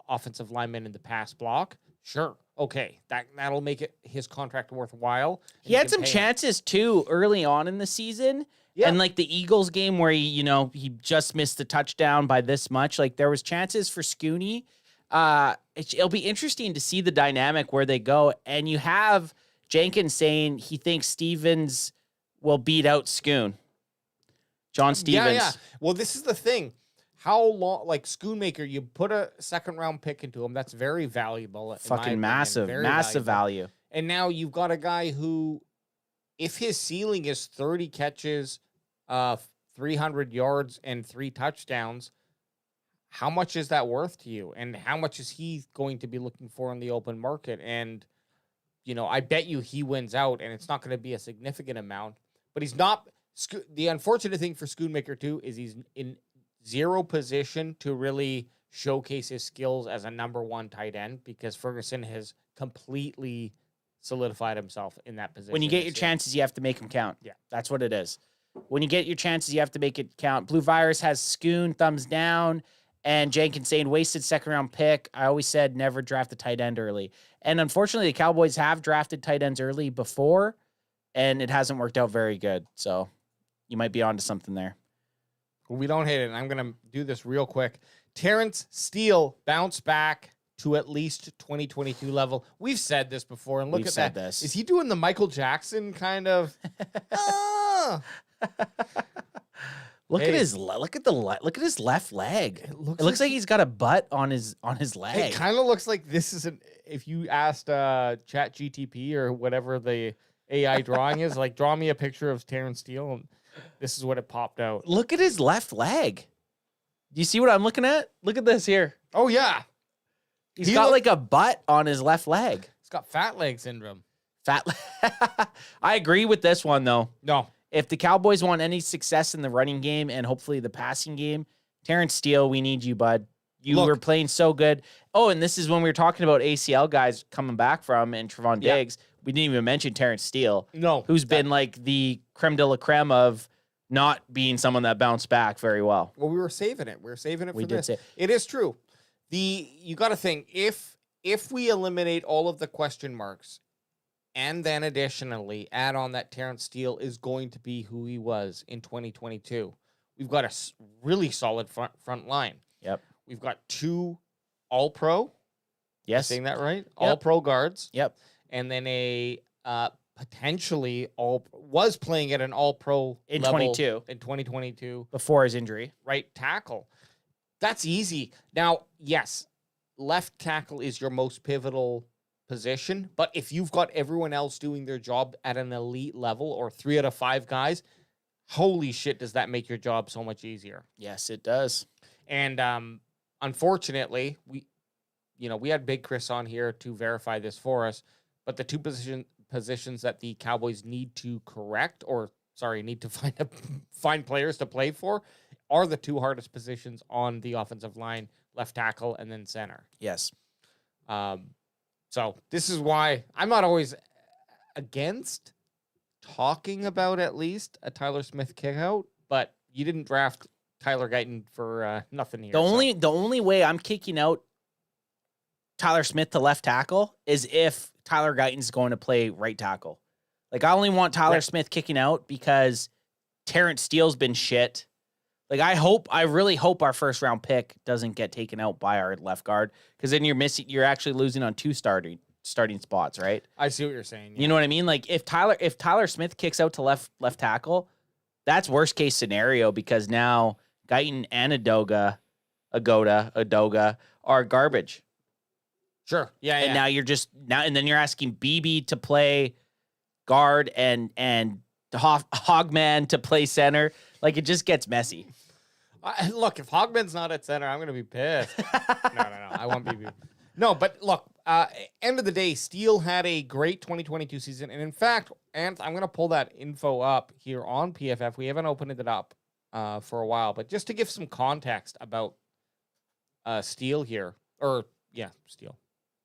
S2: offensive linemen in the past block, sure, okay, that'll make it his contract worthwhile.
S1: He had some chances too early on in the season. Yeah. And like the Eagles game where he just missed the touchdown by this much. Like there was chances for Scooney. It'll be interesting to see the dynamic where they go. And you have Jenkins saying he thinks Stevens will beat out Schoon. John Stevens.
S2: Yeah. Well, this is the thing. How long, like Schoonmaker, you put a second round pick into him. That's very valuable.
S1: Fucking massive value.
S2: And now you've got a guy who, if his ceiling is 30 catches, 300 yards and 3 touchdowns, how much is that worth to you? And how much is he going to be looking for in the open market? And, I bet you he wins out, and it's not going to be a significant amount, but he's not. The unfortunate thing for Schoonmaker too is he's in zero position to really showcase his skills as a number one tight end because Ferguson has completely solidified himself in that position.
S1: When you get your chances, you have to make them count.
S2: Yeah.
S1: That's what it is. When you get your chances, you have to make it count. Blue Virus has Schoon, thumbs down, and Jenkins saying wasted second-round pick. I always said never draft a tight end early. And unfortunately, the Cowboys have drafted tight ends early before, and it hasn't worked out very good. So you might be onto something there.
S2: We don't hate it. And I'm going to do this real quick. Terrence Steele bounced back to at least 2022 level. We've said this before, and look at that.
S1: This.
S2: Is he doing the Michael Jackson kind of?
S1: Look at his left leg. It looks like he's got a butt on his leg.
S2: It kind of looks like this is if you asked ChatGTP or whatever the AI drawing is, like draw me a picture of Terrence Steele, and this is what it popped out.
S1: Look at his left leg. Do you see what I'm looking at? Look at this here.
S2: Oh yeah.
S1: He's got like a butt on his left leg.
S2: He's got fat leg syndrome.
S1: I agree with this one though.
S2: No.
S1: If the Cowboys want any success in the running game and hopefully the passing game, Terrence Steele, we need you, bud. You were playing so good. Oh, and this is when we were talking about ACL guys coming back from and Trevon Diggs. We didn't even mention Terrence Steele.
S2: No.
S1: Who's been like the creme de la creme of not being someone that bounced back very well.
S2: Well, we were saving it. We were saving it for this.
S1: Say.
S2: It is true. You got to think, if we eliminate all of the question marks and then additionally add on that Terrence Steele is going to be who he was in 2022, we've got a really solid front line.
S1: Yep.
S2: We've got 2 All-Pro.
S1: Yes.
S2: Saying that right?
S1: Yep.
S2: All-Pro guards.
S1: Yep.
S2: And then a potentially was playing at an All-Pro
S1: in
S2: level
S1: 2022 before his injury.
S2: Right tackle. That's easy. Now, yes, left tackle is your most pivotal position, but if you've got everyone else doing their job at an elite level or 3 out of 5 guys, holy shit, does that make your job so much easier?
S1: Yes, it does.
S2: And unfortunately, we had Big Chris on here to verify this for us, but the two positions that the Cowboys need to need to find players to play for are the two hardest positions on the offensive line, left tackle and then center.
S1: Yes.
S2: So this is why I'm not always against talking about at least a Tyler Smith kickout, but you didn't draft Tyler Guyton for nothing here.
S1: The only way I'm kicking out Tyler Smith to left tackle is if Tyler Guyton's going to play right tackle. Like, I only want Tyler Smith kicking out because Terrence Steele's been shit. Like, I really hope our first round pick doesn't get taken out by our left guard, because then you're actually losing on two starting spots, right?
S2: I see what you're saying. Yeah.
S1: You know what I mean? Like, if Tyler Smith kicks out to left tackle, that's worst case scenario, because now Guyton and Edoga are garbage.
S2: Sure. Yeah.
S1: And now then you're asking BB to play guard and Hogman to play center. Like, it just gets messy.
S2: Look, if Hogman's not at center, I'm going to be pissed. No. I want BB. No, but look, end of the day, Steele had a great 2022 season. And in fact, I'm going to pull that info up here on PFF. We haven't opened it up for a while, but just to give some context about Steele here. Steele.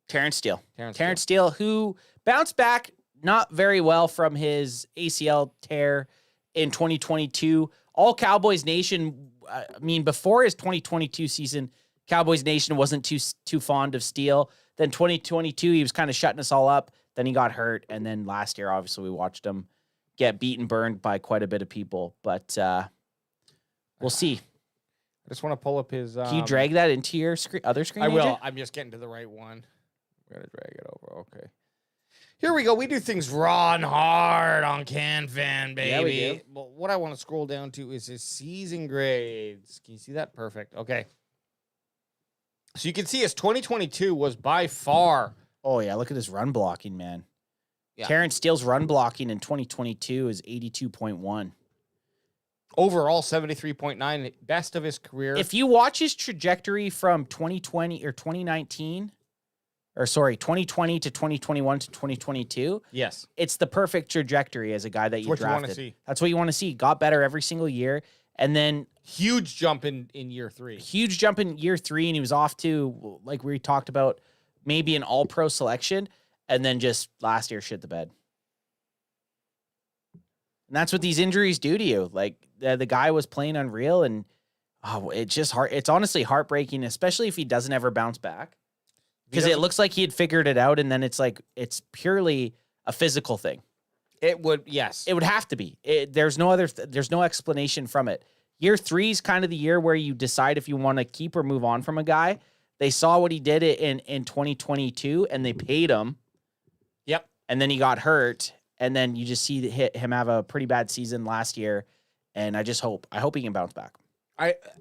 S1: Terrence Steele, who bounced back not very well from his ACL tear in 2022. All Cowboys Nation, before his 2022 season, Cowboys Nation wasn't too fond of Steele. Then 2022, he was kind of shutting us all up. Then he got hurt. And then last year, obviously, we watched him get beaten, burned by quite a bit of people. But we'll see.
S2: I just want to pull up his...
S1: Can you drag that into your other screen?
S2: I will.
S1: AJ?
S2: I'm just getting to the right one. We're going to drag it over. Okay. Here we go. We do things raw and hard on CanFan, baby.
S1: Yeah, we do.
S2: Well, what I want to scroll down to is his season grades. Can you see that? Perfect. Okay. So you can see his 2022 was by far...
S1: Oh, yeah. Look at his run blocking, man.
S2: Yeah.
S1: Terrence Steele's run blocking in 2022 is 82.1.
S2: Overall, 73.9, best of his career.
S1: If you watch his trajectory from 2020 to 2021 to 2022.
S2: Yes.
S1: It's the perfect trajectory as a guy that you drafted.
S2: What you want to see.
S1: That's what you want to see. Got better every single year. And then
S2: huge jump in year 3.
S1: Huge jump in year 3, and he was off to, like we talked about, maybe an all-pro selection, and then just last year shit the bed. And that's what these injuries do to you. Like, the guy was playing unreal, and it's just hard. It's honestly heartbreaking, especially if he doesn't ever bounce back. Because it looks like he had figured it out, and then it's like it's purely a physical thing.
S2: It would, yes.
S1: It would have to be. There's no explanation from it. Year 3 is kind of the year where you decide if you want to keep or move on from a guy. They saw what he did in 2022, and they paid him.
S2: Yep.
S1: And then he got hurt, and then you just see him have a pretty bad season last year. And I hope he can bounce back.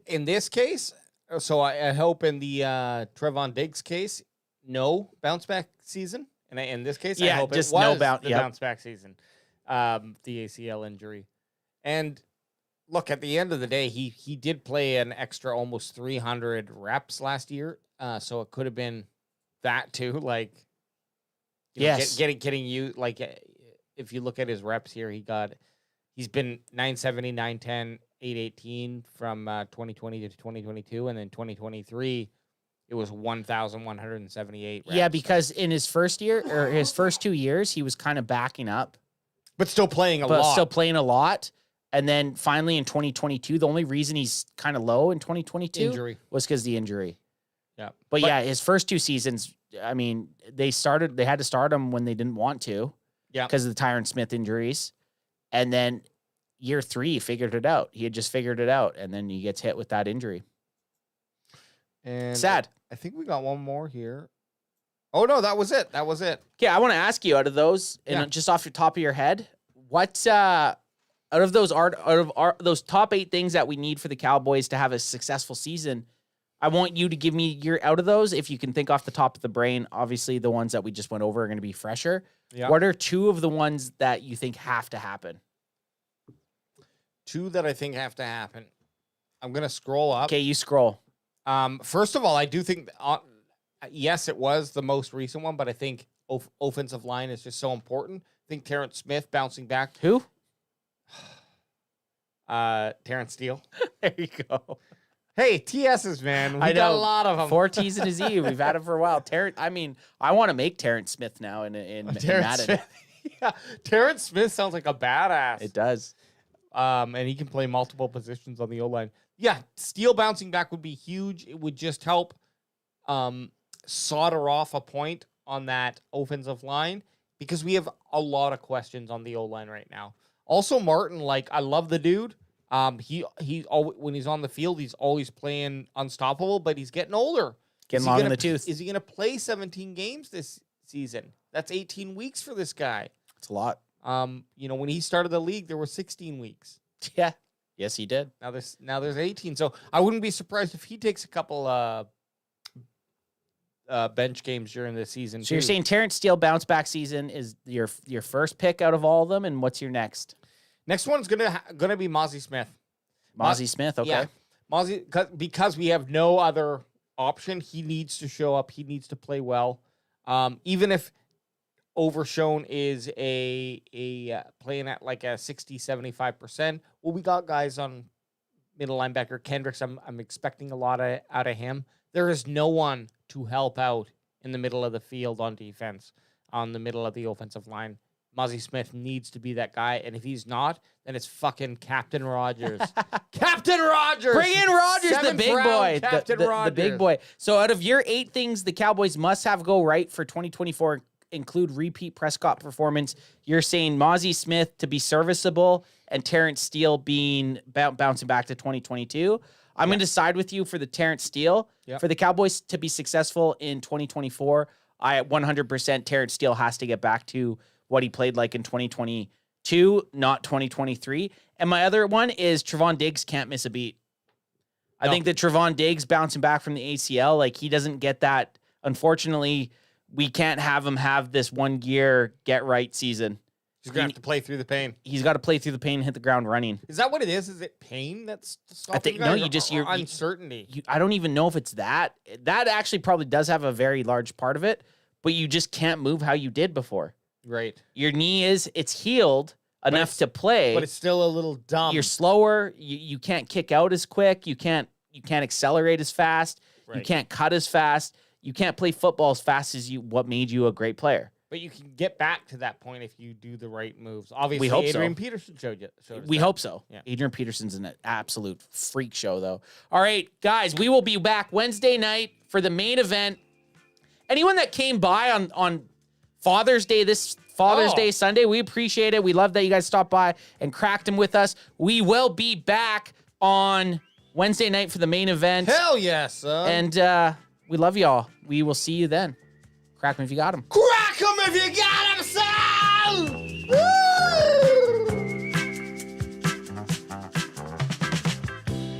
S2: In this case, so I hope in the Trevon Diggs case, no bounce back season. And in this case, I hope
S1: just
S2: it was
S1: bounce
S2: back season. The ACL injury. And look, at the end of the day, he did play an extra almost 300 reps last year. So it could have been that too. Like,
S1: yes,
S2: getting you, like, if you look at his reps here, he's been 970, 910, 818 from 2020 to 2022, and then 2023 it was 1,178 reps.
S1: Yeah, because in his first year or his first 2 years, he was kind of backing up,
S2: but still playing a lot. And then finally in 2022, the only reason he's kind of low in 2022 was because the injury. Yeah,
S1: but yeah, his first 2 seasons, I mean, they had to start him when they didn't want to.
S2: Yeah,
S1: because of the Tyron Smith injuries. And then year 3, he figured it out. He had just figured it out, and then he gets hit with that injury.
S2: And
S1: sad.
S2: I think we got one more here. Oh no, that was it.
S1: Okay, I want to ask you, out of those, and just off your top of your head, what out of those those top 8 things that we need for the Cowboys to have a successful season, I want you to give me your out of those, if you can think off the top of the brain. Obviously, the ones that we just went over are going to be fresher.
S2: Yeah.
S1: What are 2 of the ones that you think have to happen?
S2: 2 that I think have to happen. I'm going to scroll up.
S1: Okay, you scroll.
S2: First of all, I do think yes, it was the most recent one, but I think offensive line is just so important. I think Terrence Smith bouncing back.
S1: Who?
S2: Terrence Steele.
S1: There you go.
S2: Hey, TS's, man. We
S1: I
S2: got
S1: know
S2: a lot of them.
S1: 4 T's and a Z. We've had it for a while. I want to make Terrence Smith now in
S2: Terrence
S1: Madden.
S2: Smith. Yeah, Terrence Smith sounds like a badass.
S1: It does.
S2: And he can play multiple positions on the O-line. Yeah, Steele bouncing back would be huge. It would just help solder off a point on that offensive line because we have a lot of questions on the O-line right now. Also, Martin, like, I love the dude. When he's on the field, he's always playing unstoppable, but he's getting older.
S1: Getting long in the tooth.
S2: Is he going to play 17 games this season? That's 18 weeks for this guy.
S1: It's a lot.
S2: When he started the league, there were 16 weeks.
S1: Yeah. Yes, he did.
S2: Now there's 18. So I wouldn't be surprised if he takes a couple bench games during the season.
S1: So you're saying Terrence Steele bounce back season is your first pick out of all of them, and what's your next?
S2: Next one's gonna be Mozzie Smith.
S1: Mozzie Smith, okay.
S2: Yeah. Mozzie, because we have no other option. He needs to show up. He needs to play well. Even if Overshown is a playing at like a 60-75%. Well, we got guys on middle linebacker. Kendricks, I'm expecting a lot out of him. There is no one to help out in the middle of the field on defense, on the middle of the offensive line. Mozzie Smith needs to be that guy, and if he's not, then it's fucking Captain Rogers. Captain Rogers!
S1: Bring in Rogers, the big boy.
S2: Captain Rogers.
S1: The big boy. So out of your 8 things the Cowboys must have go right for 2024, include repeat Prescott performance, you're saying Mozzie Smith to be serviceable and Terrence Steele being bouncing back to 2022. I'm going to side with you for the Terrence Steele.
S2: Yep.
S1: For the Cowboys to be successful in 2024, 100% Terrence Steele has to get back to what he played like in 2022, not 2023. And my other one is Trevon Diggs can't miss a beat. I think that Trevon Diggs bouncing back from the ACL, like he doesn't get that. Unfortunately, we can't have him have this 1 year get right season.
S2: He's going to have to play through the pain.
S1: He's got to play through the pain and hit the ground running.
S2: Is that what it is? Is it pain that's stopping
S1: I think
S2: guys,
S1: no,
S2: or
S1: you're
S2: uncertainty.
S1: I don't even know if it's that. That actually probably does have a very large part of it, but you just can't move how you did before.
S2: Right.
S1: Your knee it's healed enough to play,
S2: but it's still a little dumb.
S1: You're slower. You can't kick out as quick. You can't accelerate as fast.
S2: Right.
S1: You can't cut as fast. You can't play football as fast as what made you a great player.
S2: But you can get back to that point if you do the right moves. Obviously,
S1: We hope so.
S2: Adrian Peterson showed us
S1: We
S2: that.
S1: hope so.
S2: Yeah.
S1: Adrian Peterson's an absolute freak show, though. All right, guys, we will be back Wednesday night for the main event. Anyone that came by on Father's Day, this Father's Day Sunday, we appreciate it. We love that you guys stopped by and cracked them with us. We will be back on Wednesday night for the main event.
S2: Hell yes, son.
S1: And we love y'all. We will see you then. Crack them if you got them.
S2: Crack 'em if you got 'em!